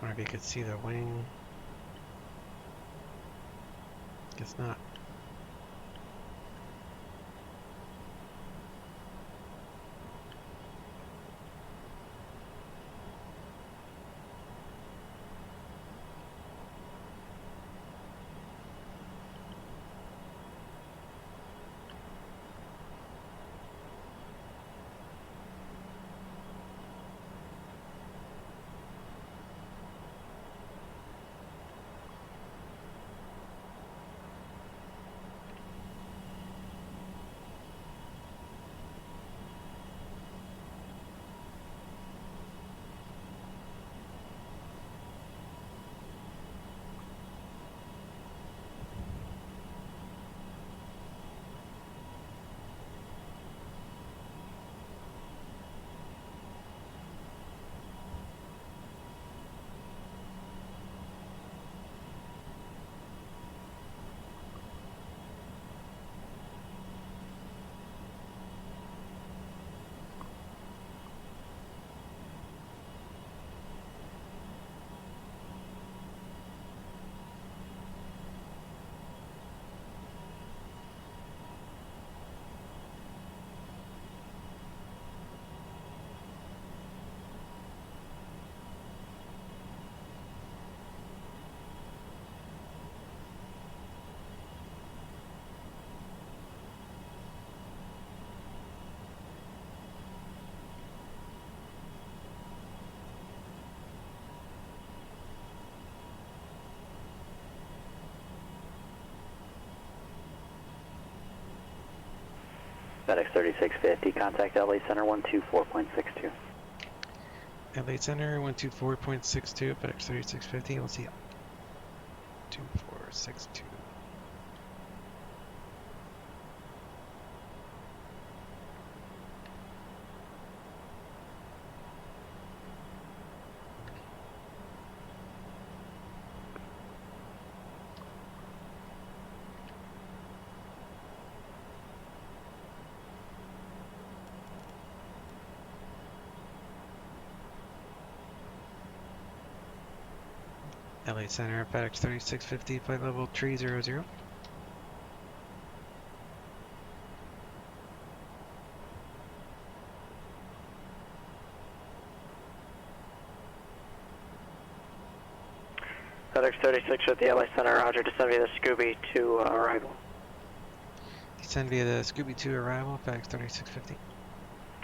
I wonder if you could see the wing. Guess not. FedEx 3650, contact LA Center 124.62. LA Center 124.62, FedEx 3650, let's see. 2462. LA Center, FedEx 3650, flight level 300. FedEx 3650, LA Center, roger, descend via the Scooby to arrival. Descend via the Scooby 2 arrival, FedEx 3650.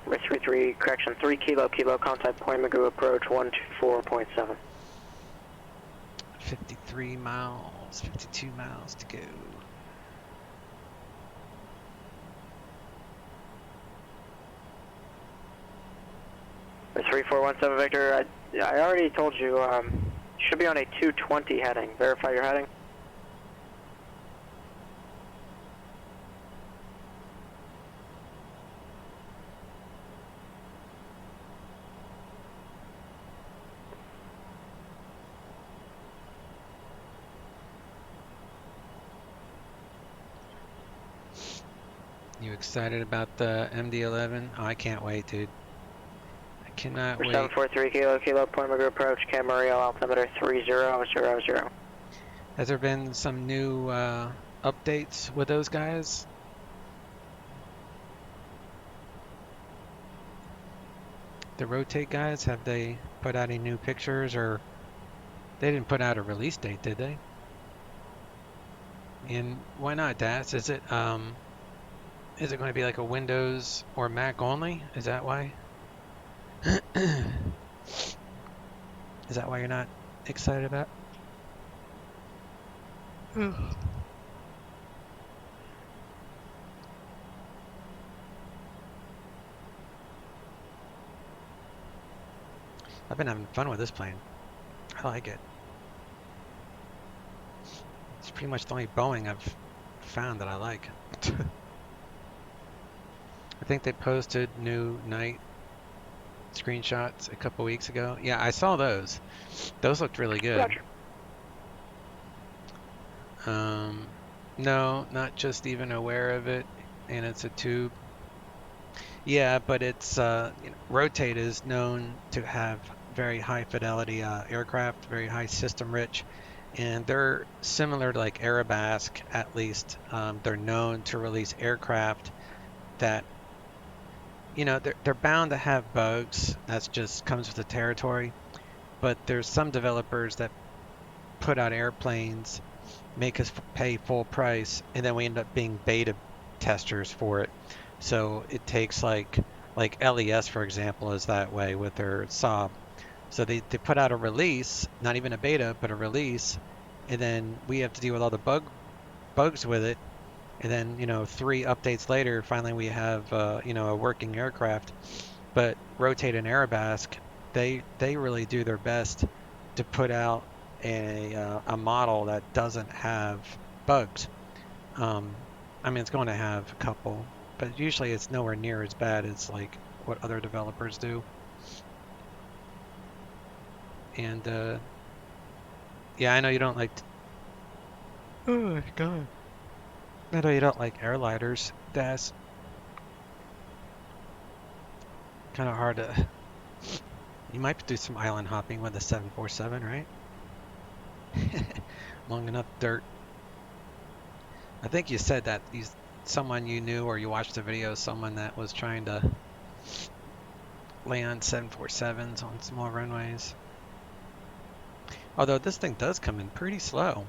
33, correction, 3 kilo, contact Point Magoo approach 124.7. 53 miles, 52 miles to go. The 3417 Victor, I already told you, should be on a 220 heading. Verify your heading. You excited about the MD-11? Oh, I can't wait, dude. I cannot wait. 743 kilo, Point Magoo approach, Camarillo, altimeter 3000. Has there been some new updates with those guys? The Rotate guys, have they put out any new pictures, or they didn't put out a release date, did they? And why not, Das? Is it going to be like a Windows or Mac only? Is that why? Is that why you're not excited about? I've been having fun with this plane. I like it. It's pretty much the only Boeing I've found that I like. I think they posted new night screenshots a couple weeks ago. Yeah, I saw those. Those looked really good. Roger. No, not just even aware of it, and it's a tube. Yeah, but it's Rotate is known to have very high fidelity aircraft, very high system rich, and they're similar to like Arabasque. At least they're known to release aircraft that, you know, they're bound to have bugs. That's just comes with the territory. But there's some developers that put out airplanes, make us pay full price, and then we end up being beta testers for it. So it takes like LES, for example, is that way with their Saab. So they put out a release, not even a beta, but a release, and then we have to deal with all the bugs with it. And then, you know, 3 updates later, finally we have, you know, a working aircraft. But Rotate and Arabasque, they really do their best to put out a model that doesn't have bugs. I mean, it's going to have a couple, but usually it's nowhere near as bad as like what other developers do. And yeah, I know you don't like. Oh my god. I know you don't like airliners. That's kind of hard to. You might do some island hopping with a 747, right? Long enough dirt. I think you said that someone you knew or you watched a video, someone that was trying to land 747s on small runways. Although this thing does come in pretty slow.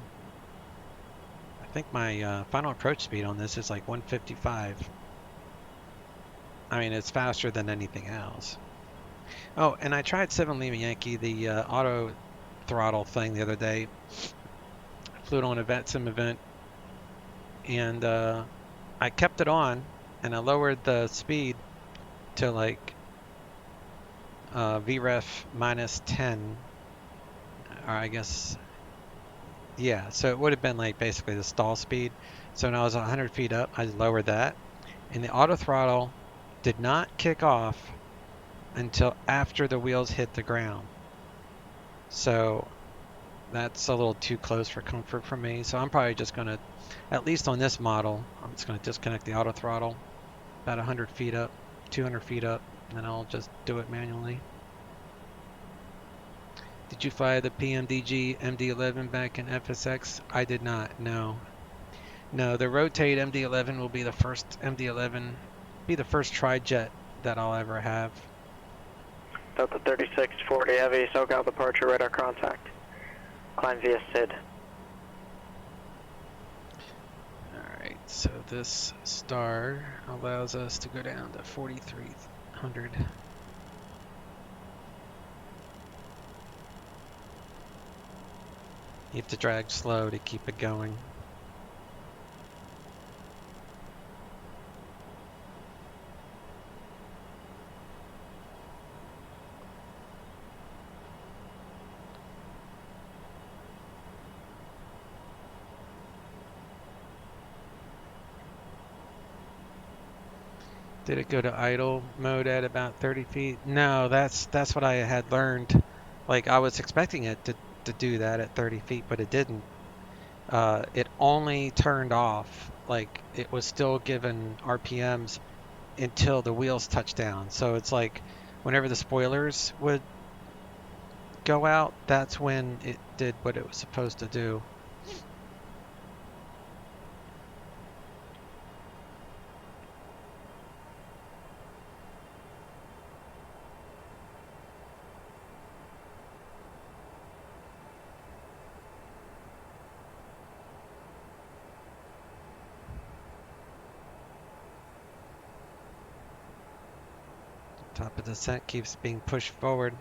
I think my final approach speed on this is like 155. I mean, it's faster than anything else. Oh, and I tried 7 Lima Yankee, the auto throttle thing the other day. I flew it on a VetSim event, and I kept it on and I lowered the speed to like VREF minus 10, or I guess, yeah, so it would have been like basically the stall speed. So when I was 100 feet up, I lowered that, and the auto throttle did not kick off until after the wheels hit the ground. So that's a little too close for comfort for me. So I'm probably just going to, at least on this model, I'm just going to disconnect the auto throttle about 100 feet up, 200 feet up, and then I'll just do it manually. Did you fly the PMDG MD-11 back in FSX? I did not, no. No, the Rotate MD-11 will be the first MD-11, be the first tri-jet that I'll ever have. Delta 3640 Heavy, SoCal departure, radar contact. Climb via SID. Alright, so this star allows us to go down to 4,300. You have to drag slow to keep it going. Did it go to idle mode at about 30 feet? No, that's what I had learned. Like, I was expecting it to do that at 30 feet, but it didn't. It only turned off, like, it was still given RPMs until the wheels touched down. So it's like, whenever the spoilers would go out, that's when it did what it was supposed to do. Top of the descent keeps being pushed forward.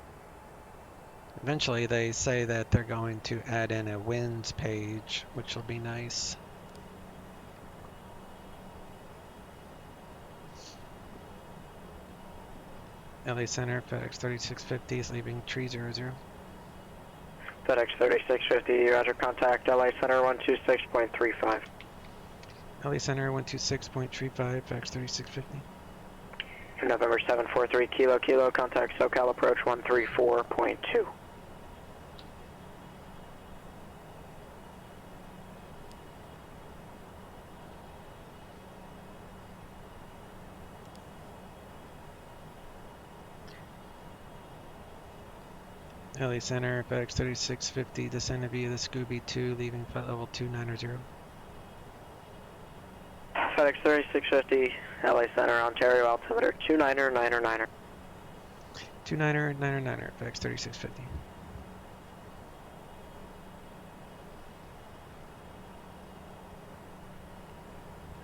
Eventually they say that they're going to add in a winds page, which will be nice. LA Center, FedEx 3650 is leaving 300. FedEx 3650, roger, contact LA Center 126.35. LA Center 126.35, FedEx 3650. November 743 Kilo Kilo, contact SoCal approach 134.2. LA Center, FedEx 3650, descending via the Scooby 2, leaving flight level 290. FedEx 3650, LA Center, Ontario, altimeter 29099er. 29099er, FedEx 3650.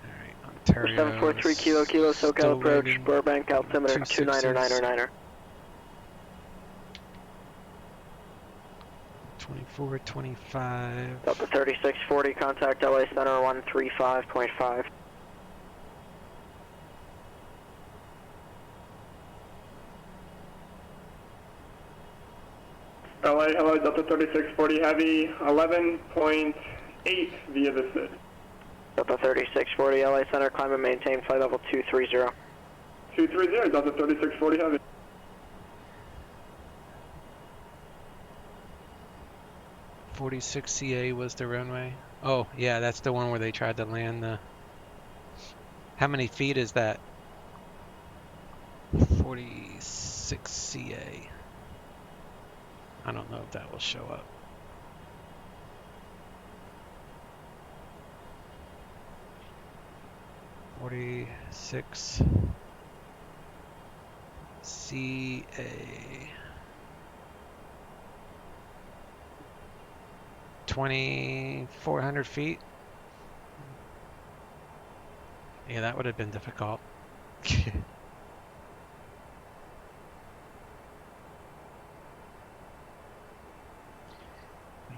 Alright, Ontario. 743 Kilo Kilo, SoCal approach, Burbank, altimeter 29099er. 2425. Delta 3640, contact LA Center 135.5. LA Delta 3640 Heavy, 11.8 via the SID. Delta 3640, LA Center, climb and maintain flight level 230. 230, Delta 3640 Heavy. 46 CA was the runway. Oh, yeah, that's the one where they tried to land the... How many feet is that? 46 CA. I don't know if that will show up. (46 CA) 2,400 feet. Yeah, that would have been difficult.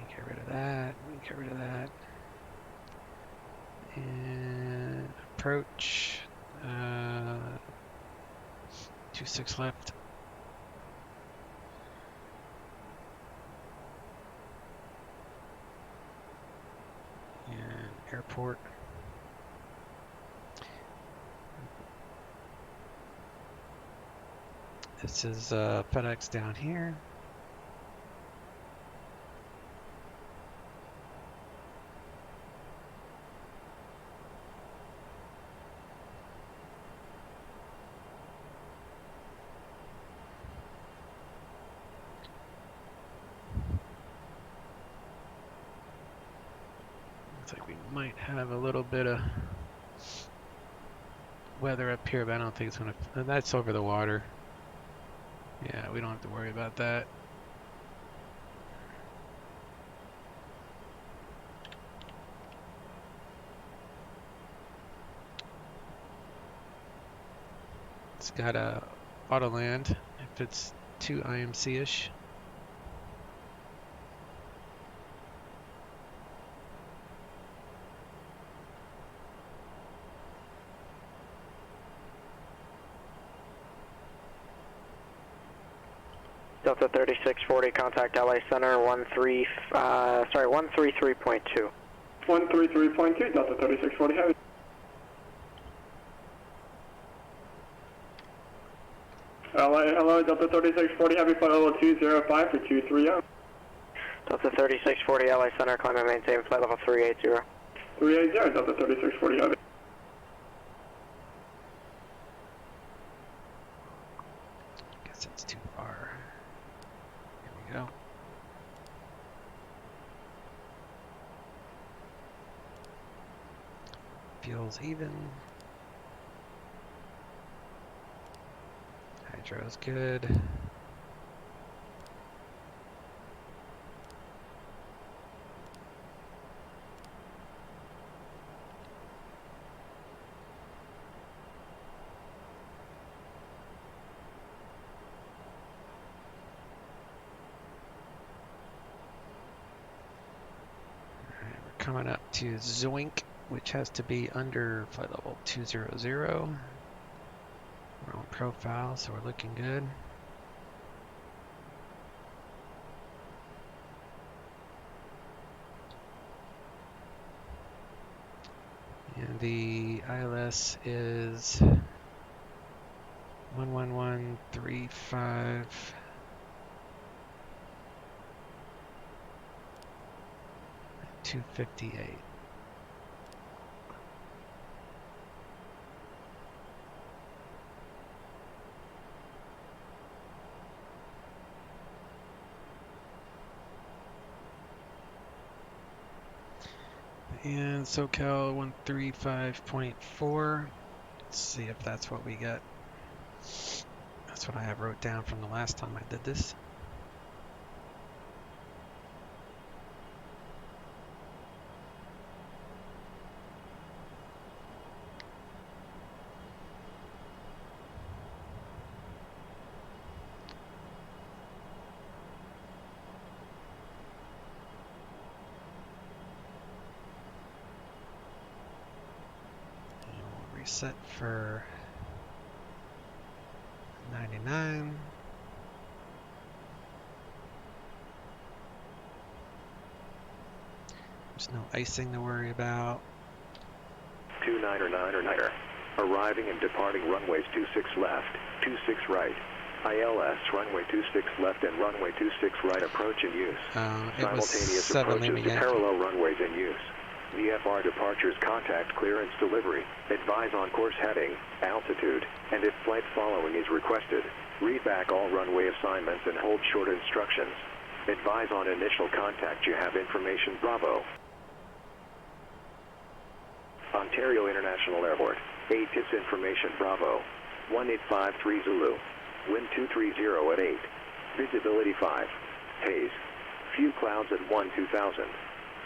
Get rid of that. Get rid of that. And approach. 26 left. And airport. This is FedEx down here. Looks like we might have a little bit of weather up here, but I don't think it's gonna. That's over the water. Yeah, we don't have to worry about that. It's got a auto land if it's too IMC-ish. Delta 3640, contact LA Center 13, 133.2. 133.2, Delta 3640 Heavy. Hello, Delta 3640 Heavy, flight level 205 for 230. Delta 3640, LA Center, climb and maintain flight level 380. 380, Delta 3640 Heavy. Guess it's too far. Here we go. Fuel's even. Hydro's good. Coming up to Zoink, which has to be under flight level 200. We're on profile, so we're looking good. And the ILS is 11135. 258. And SoCal 135.4. Let's see if that's what we got. That's what I have wrote down from the last time I did this. Set for 99. There's no icing to worry about. 299er, arriving and departing runways 26 left, 26 right. ILS runway 26 left and runway 26 right approach in use. Simultaneous approaches to parallel runways in use. VFR departures, contact clearance delivery. Advise on course heading, altitude, and if flight following is requested, read back all runway assignments and hold short instructions. Advise on initial contact you have information Bravo. Ontario International Airport, 8 tips information Bravo. 1853 Zulu. Wind 230 at 8. Visibility 5. Haze. Few clouds at 2000.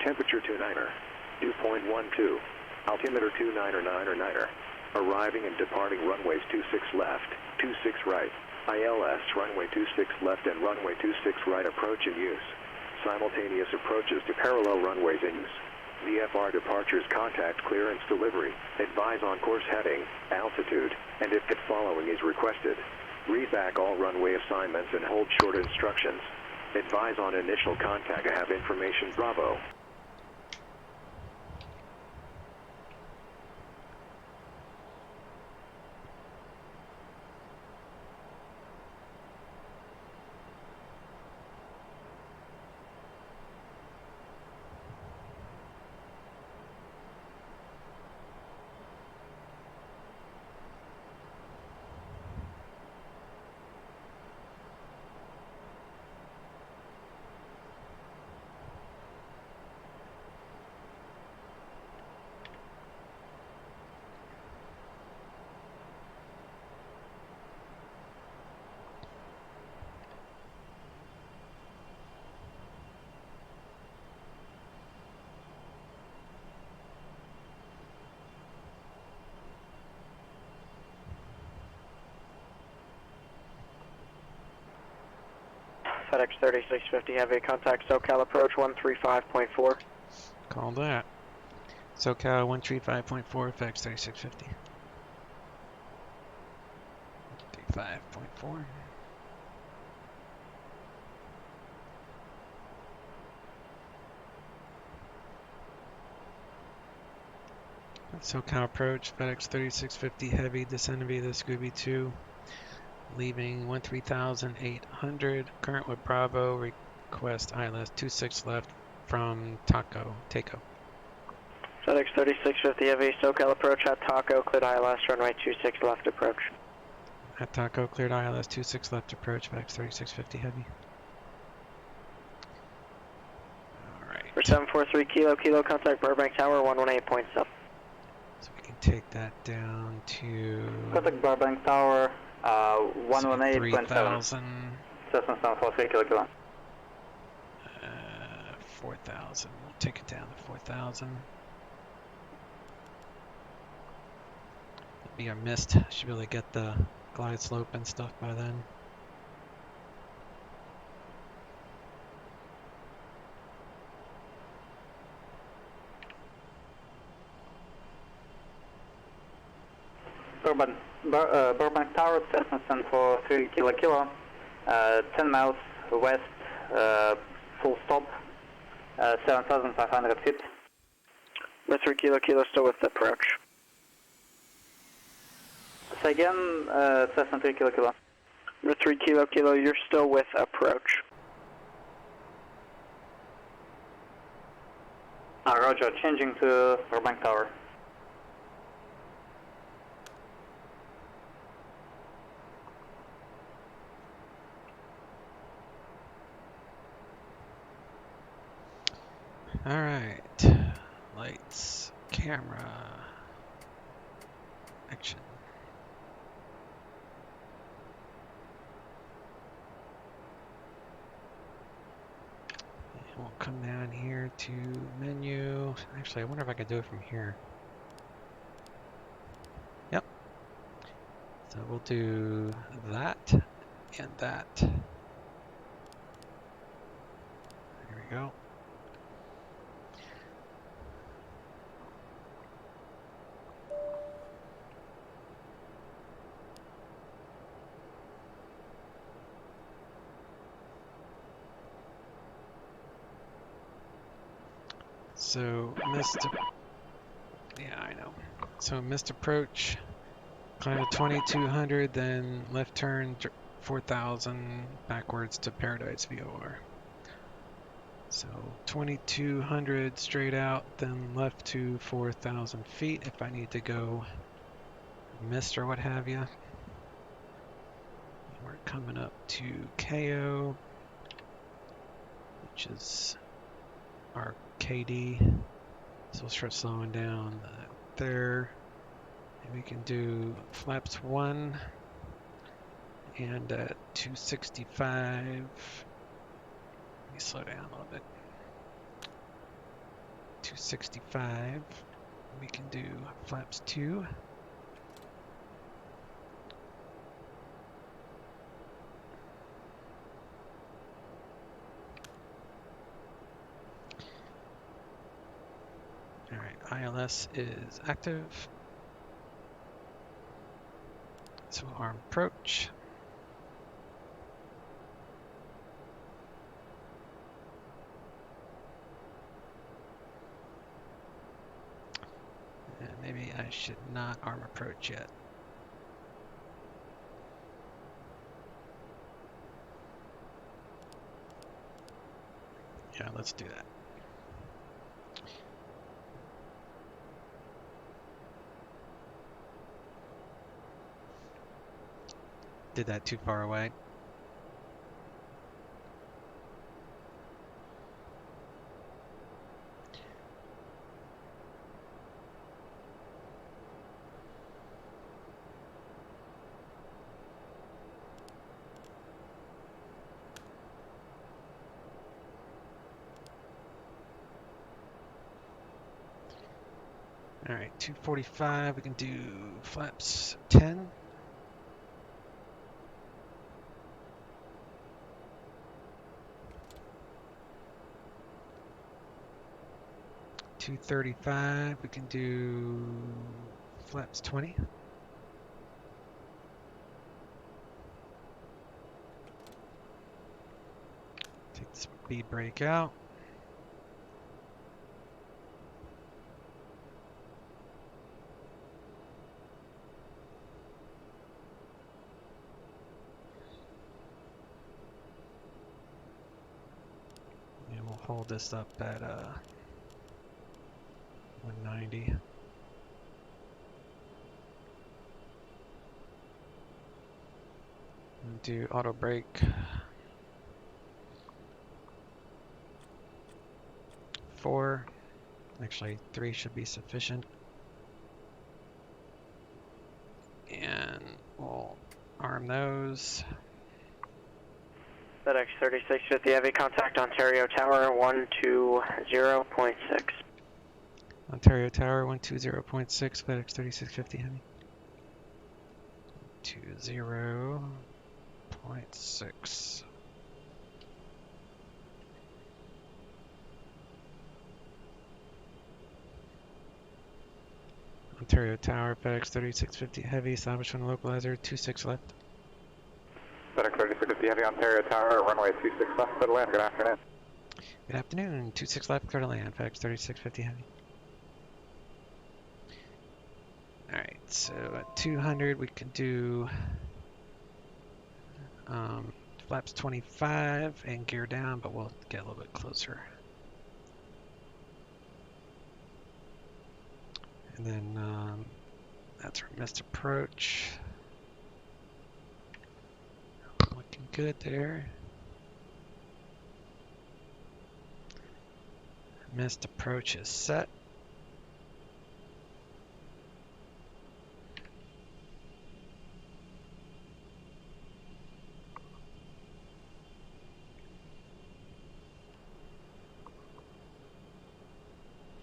Temperature 29er. Dew point 12. Altimeter 299er. Arriving and departing runways 26 left, 26 right. ILS runway 26 left and runway 26 right approach in use. Simultaneous approaches to parallel runways in use. VFR departures contact clearance delivery. Advise on course heading, altitude, and if pit following is requested. Read back all runway assignments and hold short instructions. Advise on initial contact. Have information. Bravo. FedEx 3650 Heavy, contact SoCal approach 135.4. Call that. SoCal 135.4, FedEx 3650. 35.4. SoCal approach, FedEx 3650 Heavy, descending via the Scooby 2. Leaving 13,800. Current with Bravo. Request ILS 26 left from Taco. FedEx 3650 Heavy, SoCal approach at Taco, cleared ILS, runway 26 left approach. At Taco, cleared ILS 26 left approach, FedEx 3650 Heavy. Alright. For 743 Kilo, contact Burbank Tower 118.7. So we can take that down to... Contact Burbank Tower 118.7. 3,000. Cessna 743 Kilo. 4,000. We'll take it down to 4,000. That'll be our mist. Should be able to get the glide slope and stuff by then. Burbank Tower, Cessna 743 Kilo, 10 miles west, full stop, 7,500 feet. With 3 Kilo, still with approach. Say again, Cessna 3 Kilo. With 3 Kilo, you're still with approach. Roger, changing to Burbank Tower. Alright, lights, camera, action. And we'll come down here to menu. Actually, I wonder if I could do it from here. Yep. So we'll do that and that. There we go. So yeah, I know. So missed approach, climb to 2200, then left turn 4000 backwards to Paradise VOR. So 2200 straight out, then left to 4000 feet if I need to go missed or what have you. We're coming up to KO, which is our KD, so we'll start slowing down there, and we can do flaps 1 and 265. Let me slow down a little bit. 265. We can do flaps 2. ILS is active. So arm approach. And maybe I should not arm approach yet. Yeah, let's do that. Did that too far away? All right, 245, we can do flaps 10. $235, we can do flaps 20. Take the speed brake out. And we'll hold this up at 190. And do auto brake. 4. Actually, 3 should be sufficient. And we'll arm those. FedEx 3650 Heavy, contact Ontario Tower 120.6. Ontario Tower 120.6, FedEx 3650 Heavy. 20.6. Ontario Tower, FedEx 3650 Heavy, establishment localizer, 26 left. FedEx 3650 Heavy, Ontario Tower, runway 26 left, clear to land. Good afternoon. Good afternoon, 26 left, clear to land, FedEx 3650 Heavy. Alright, so at 200 we can do flaps 25 and gear down, but we'll get a little bit closer. And then that's our missed approach. Looking good there. Missed approach is set.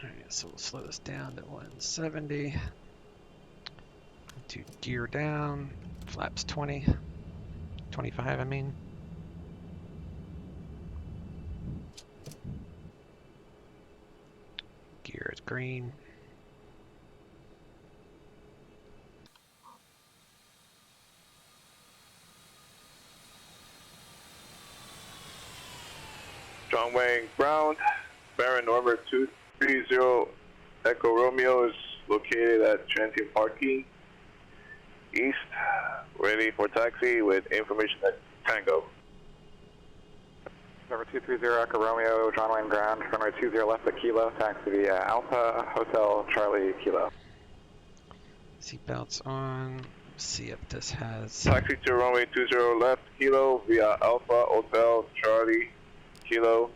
Alright, so we'll slow this down to 170. Do gear down, flaps 20, 25 I mean. Gear is green. John Wayne ground, Baron number 230 Echo Romeo is located at transient parking east, ready for taxi with information at Tango. Number 230 Echo Romeo, John Wayne ground, runway 20 left at Kilo, taxi via Alpha Hotel Charlie Kilo. Seatbelts on. See if this has. Taxi to runway 20 left Kilo via Alpha Hotel Charlie Kilo,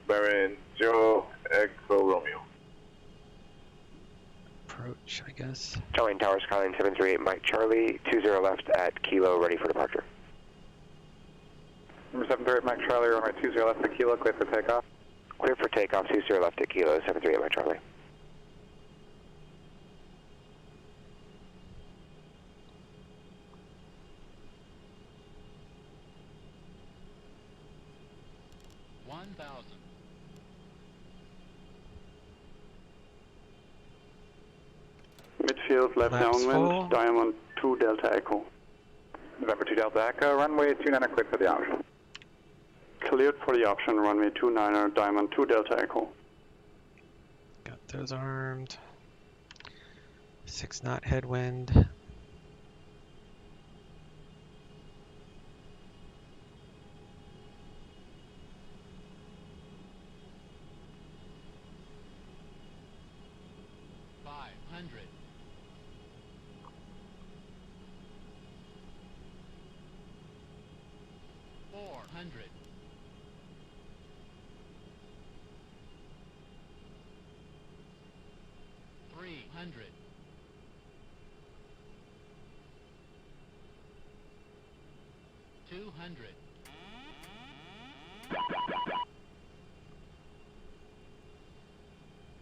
Baron 0 Echo Romeo. Approach, I guess. Charlie Tower, Skyline 738 Mike Charlie, 20 left at Kilo, ready for departure. Number 738 Mike Charlie, runway 20 left at Kilo, clear for takeoff. Clear for takeoff, 20 left at Kilo, 738 Mike Charlie. details, left Flaps downwind, full. Diamond 2 Delta Echo. November 2 Delta Echo, runway 29 cleared for the option. Cleared for the option, runway 29, Diamond 2 Delta Echo. Got those armed. 6 knot headwind.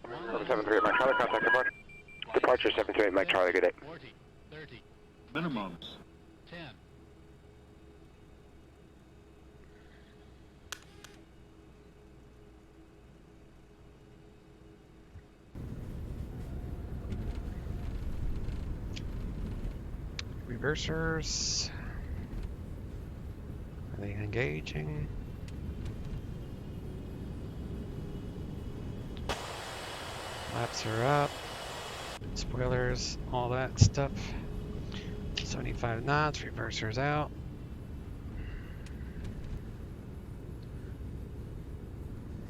Number 738 Mike Charlie, contact departure. Departure 738 Mike Charlie, good day. 40, 30. Minimums. 10. Reversers. Are they engaging? Flaps are up. Spoilers, all that stuff. 75 knots, reversers out.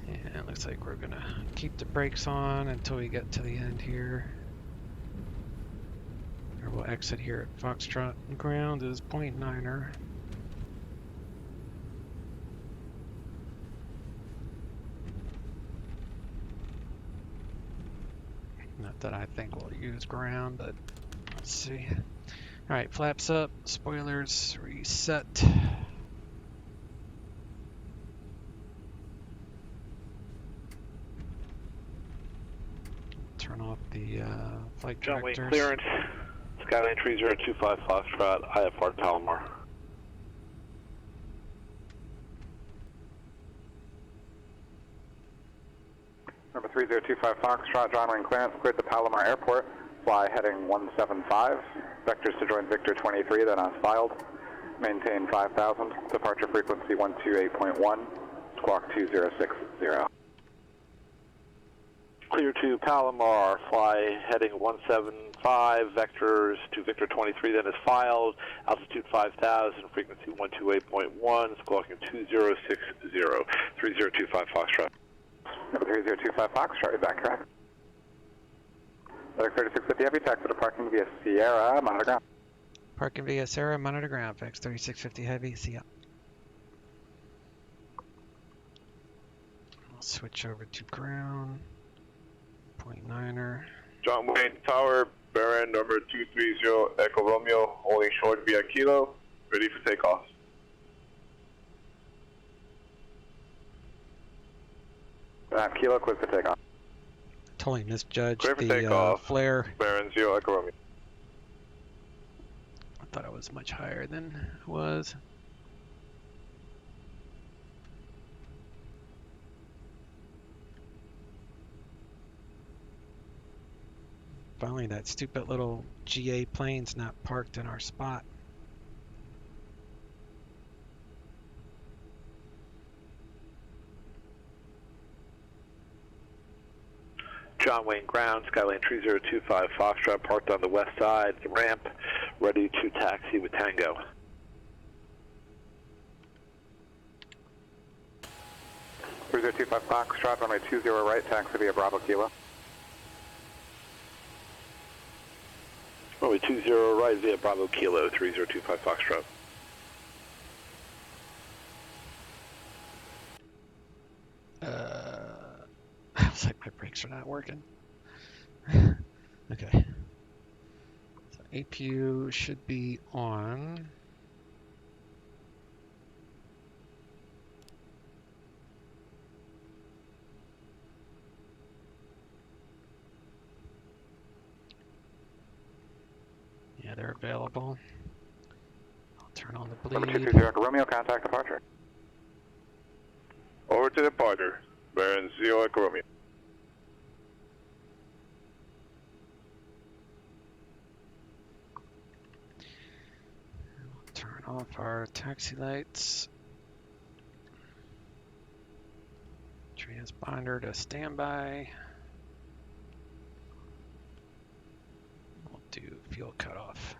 And it looks like we're gonna keep the brakes on until we get to the end here. Or we'll exit here at Foxtrot. Ground is 0.9er. Not that I think we'll use ground, but let's see. Alright, flaps up, spoilers reset. Turn off the flight directors. John Wayne clearance, Skyline 3025 Foxtrot, IFR Palomar. Number 3025 Foxtrot, John Wayne clearance, cleared the Palomar Airport. Fly heading 175. Vectors to join Victor 23, then as filed. Maintain 5,000. Departure frequency 128.1. Squawk 2060. Clear to Palomar, fly heading 175, vectors to Victor 23, then is filed. Altitude 5,000, frequency 128.1, squawking 2060. 3025 Foxtrot. Number 3025 Foxtrot, you're back correct. FedEx 3650 Heavy, taxi to parking via Sierra, monitor ground. Parking via Sierra, monitor ground. FedEx 3650 Heavy, see ya. I'll switch over to ground. 0.9er. John Wayne Tower, bearing number 230 Echo Romeo, holding short via Kilo, ready for takeoff. Kilo, clear for takeoff. Totally misjudged Clear for the takeoff. flare. Bearing 0 Echo Romeo. I thought it was much higher than it was. Finally, that stupid little GA plane's not parked in our spot. John Wayne ground, Skyline 3025 Foxtrot, parked on the west side, the ramp, ready to taxi with Tango. Cruiser 25 Foxtrot, runway 20 right, taxi via Bravo Kilo. Runway 20 right via Bravo Kilo, 3025 Foxtrot. I was like, my brakes are not working. Okay. So APU should be on. Yeah, they're available. I'll turn on the bleed. Number 230 Romeo, contact departure. Over to departure, bearing 0 Echo Romeo. off our taxi lights. Transponder to standby. We'll do fuel cutoff.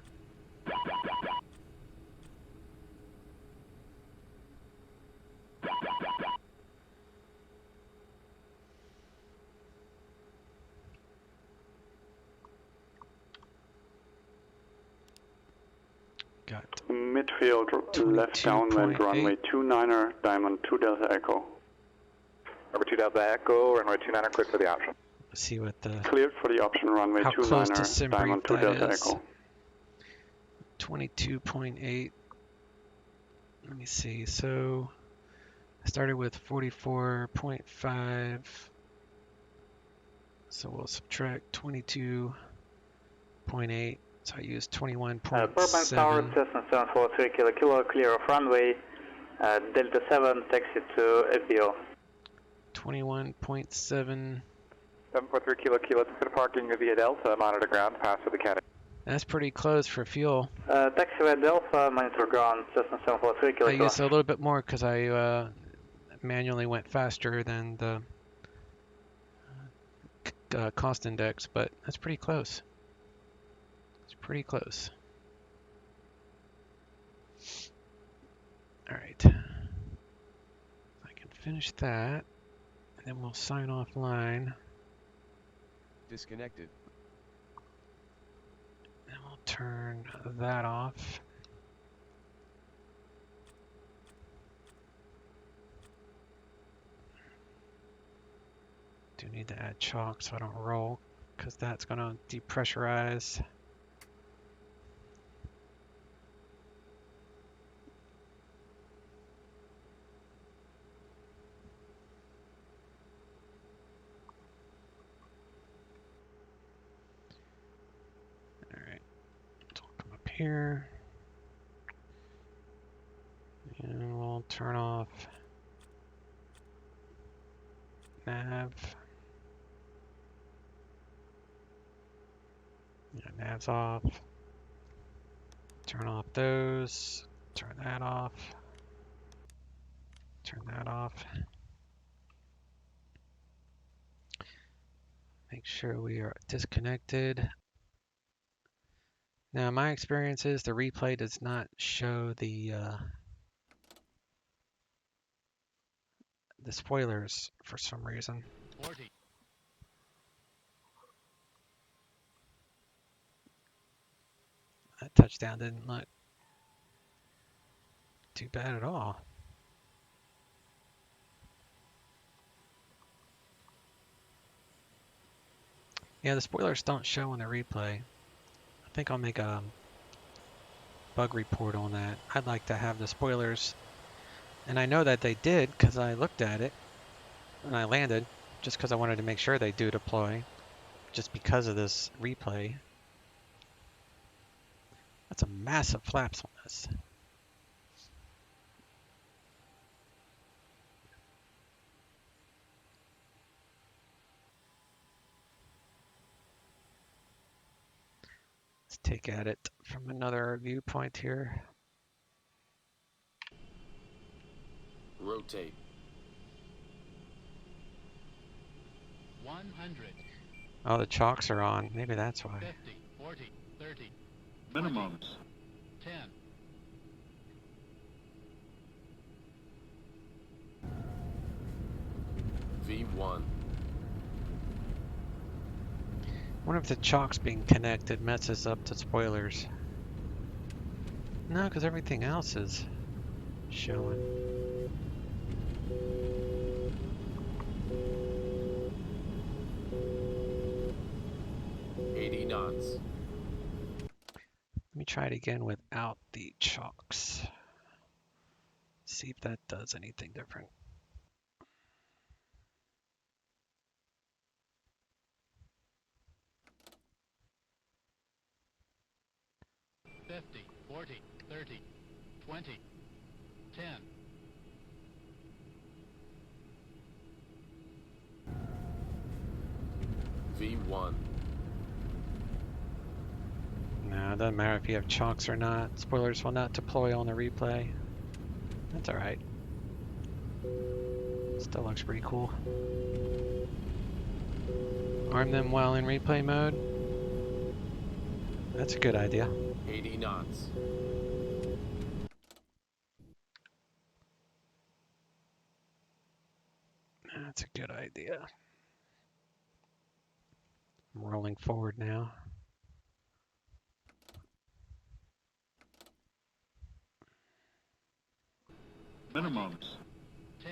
Got midfield left downwind runway 29er, Diamond 2 Delta Echo. Number 2 Delta Echo, runway 29er, cleared for the option. Let's see what the cleared for the option, runway 29er, Diamond 2 Delta Echo. 22.8. Let me see. So I started with 44.5. So we'll subtract 22.8. So I use 21.7. Burbank Tower, Cessna 743 Kilo, clear of runway, Delta 7, taxi to FBO. 21.7. 743 Kilo, to parking via Delta, monitor ground, pass with the Academy. That's pretty close for fuel. Taxi via Delta, monitor ground, Cessna 743 Kilo. I used a little bit more because I manually went faster than the cost index, but that's pretty close. Pretty close. All right. I can finish that, and then we'll sign offline. Disconnected. And we'll turn that off. Do need to add chalk so I don't roll, because that's going to depressurize. Here, and we'll turn off nav. Yeah, nav's off. Turn off those. Turn that off. Turn that off. Make sure we are disconnected. Now, my experience is the replay does not show the spoilers for some reason. 40. That touchdown didn't look too bad at all. Yeah, the spoilers don't show on the replay. I think I'll make a bug report on that. I'd like to have the spoilers, and I know that they did because I looked at it when I landed, just because I wanted to make sure they do deploy, just because of this replay. That's a massive flaps on this. Let's take at it from another viewpoint here. Rotate. 100. Oh, the chalks are on. Maybe that's why. 50, 40, 30. Minimums. 10. V1. I wonder if the chalks being connected messes up the spoilers. No, because everything else is showing. Knots. Let me try it again without the chalks. See if that does anything different. $50, 40, 30, 20, 10. V1. No, It doesn't matter if you have chocks or not. Spoilers will not deploy on the replay. That's alright. Still looks pretty cool. Arm them while in replay mode. That's a good idea. 80 knots. That's a good idea. I'm rolling forward now. Minimums. 10.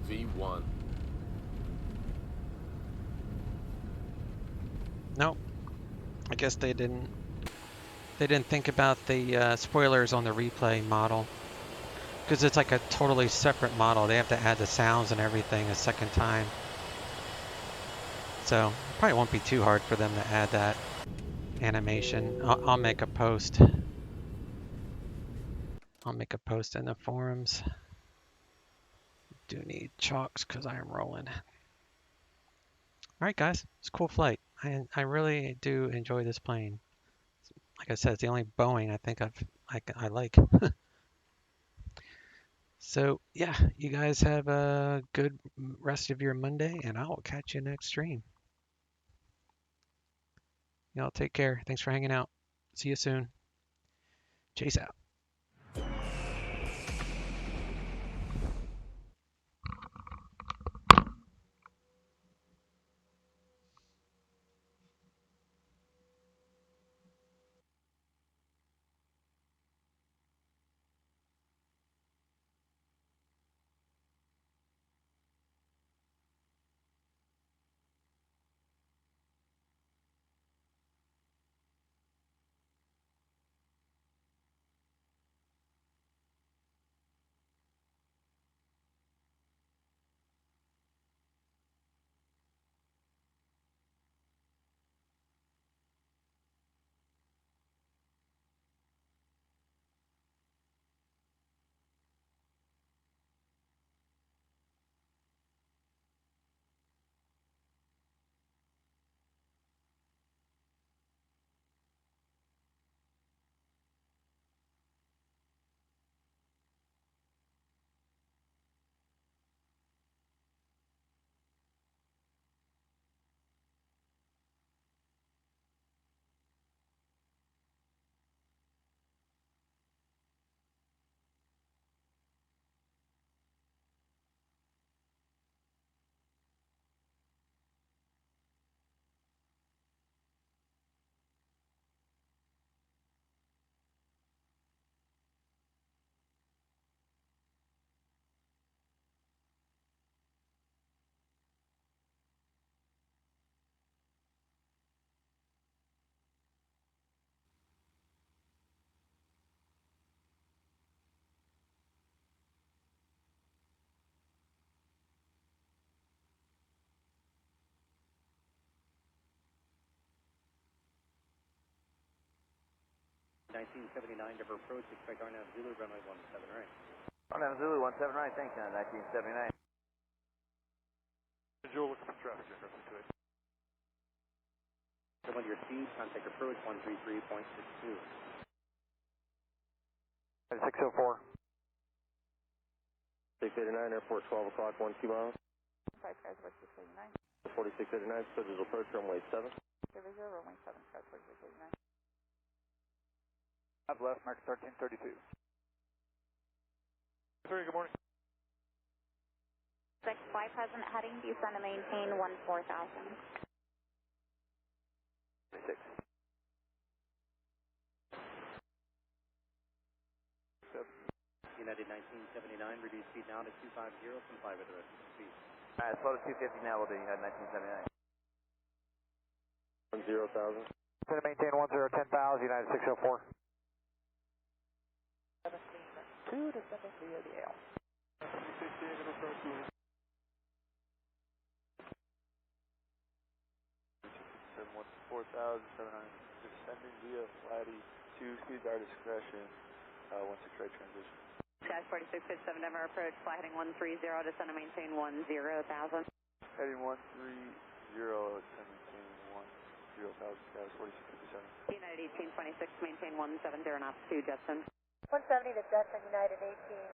V1. Nope. I guess they didn't think about the spoilers on the replay model. Because it's like a totally separate model. They have to add the sounds and everything a second time. So it probably won't be too hard for them to add that animation. I'll make a post. I'll make a post in the forums. Do need chocks because I am rolling. Alright guys, it's a cool flight. I really do enjoy this plane. Like I said, it's the only Boeing I think I like. So yeah, you guys have a good rest of your Monday, and I will catch you next stream. Y'all take care. Thanks for hanging out. See you soon. Chase out. Number approach, expect RNAV Zulu, runway 17 right. RNAV Zulu, 17 right, thanks, 1979. Visual looking for traffic, aircraft situation. Come on your speed, contact approach 133.62. 604. 689, airport 12 o'clock, 1 miles. 5 cars, 4689. 4689, scheduled approach runway 7. 0, runway 7, cars, 4689. 5 left, mark 1332. Sorry, good morning. 6 flight present heading, descend and maintain 14,000. 6. United 1979, reduce speed now to 250, comply with the rest of the speed. Alright, slow to 250 now, we'll do United 1979. 10,000. Descend and maintain 10,000, United 604. 2 to 7 via the L. 4,700, descending via Flatty, 2 speeds our discretion, 16 right transition. Sky 4657, Denver approach, fly heading 130, descend and maintain 10,000. Heading 130, descend maintain 10,000, status 4657. United 1826, maintain 170 knots to Jetson. 170 to Jetson, United 18.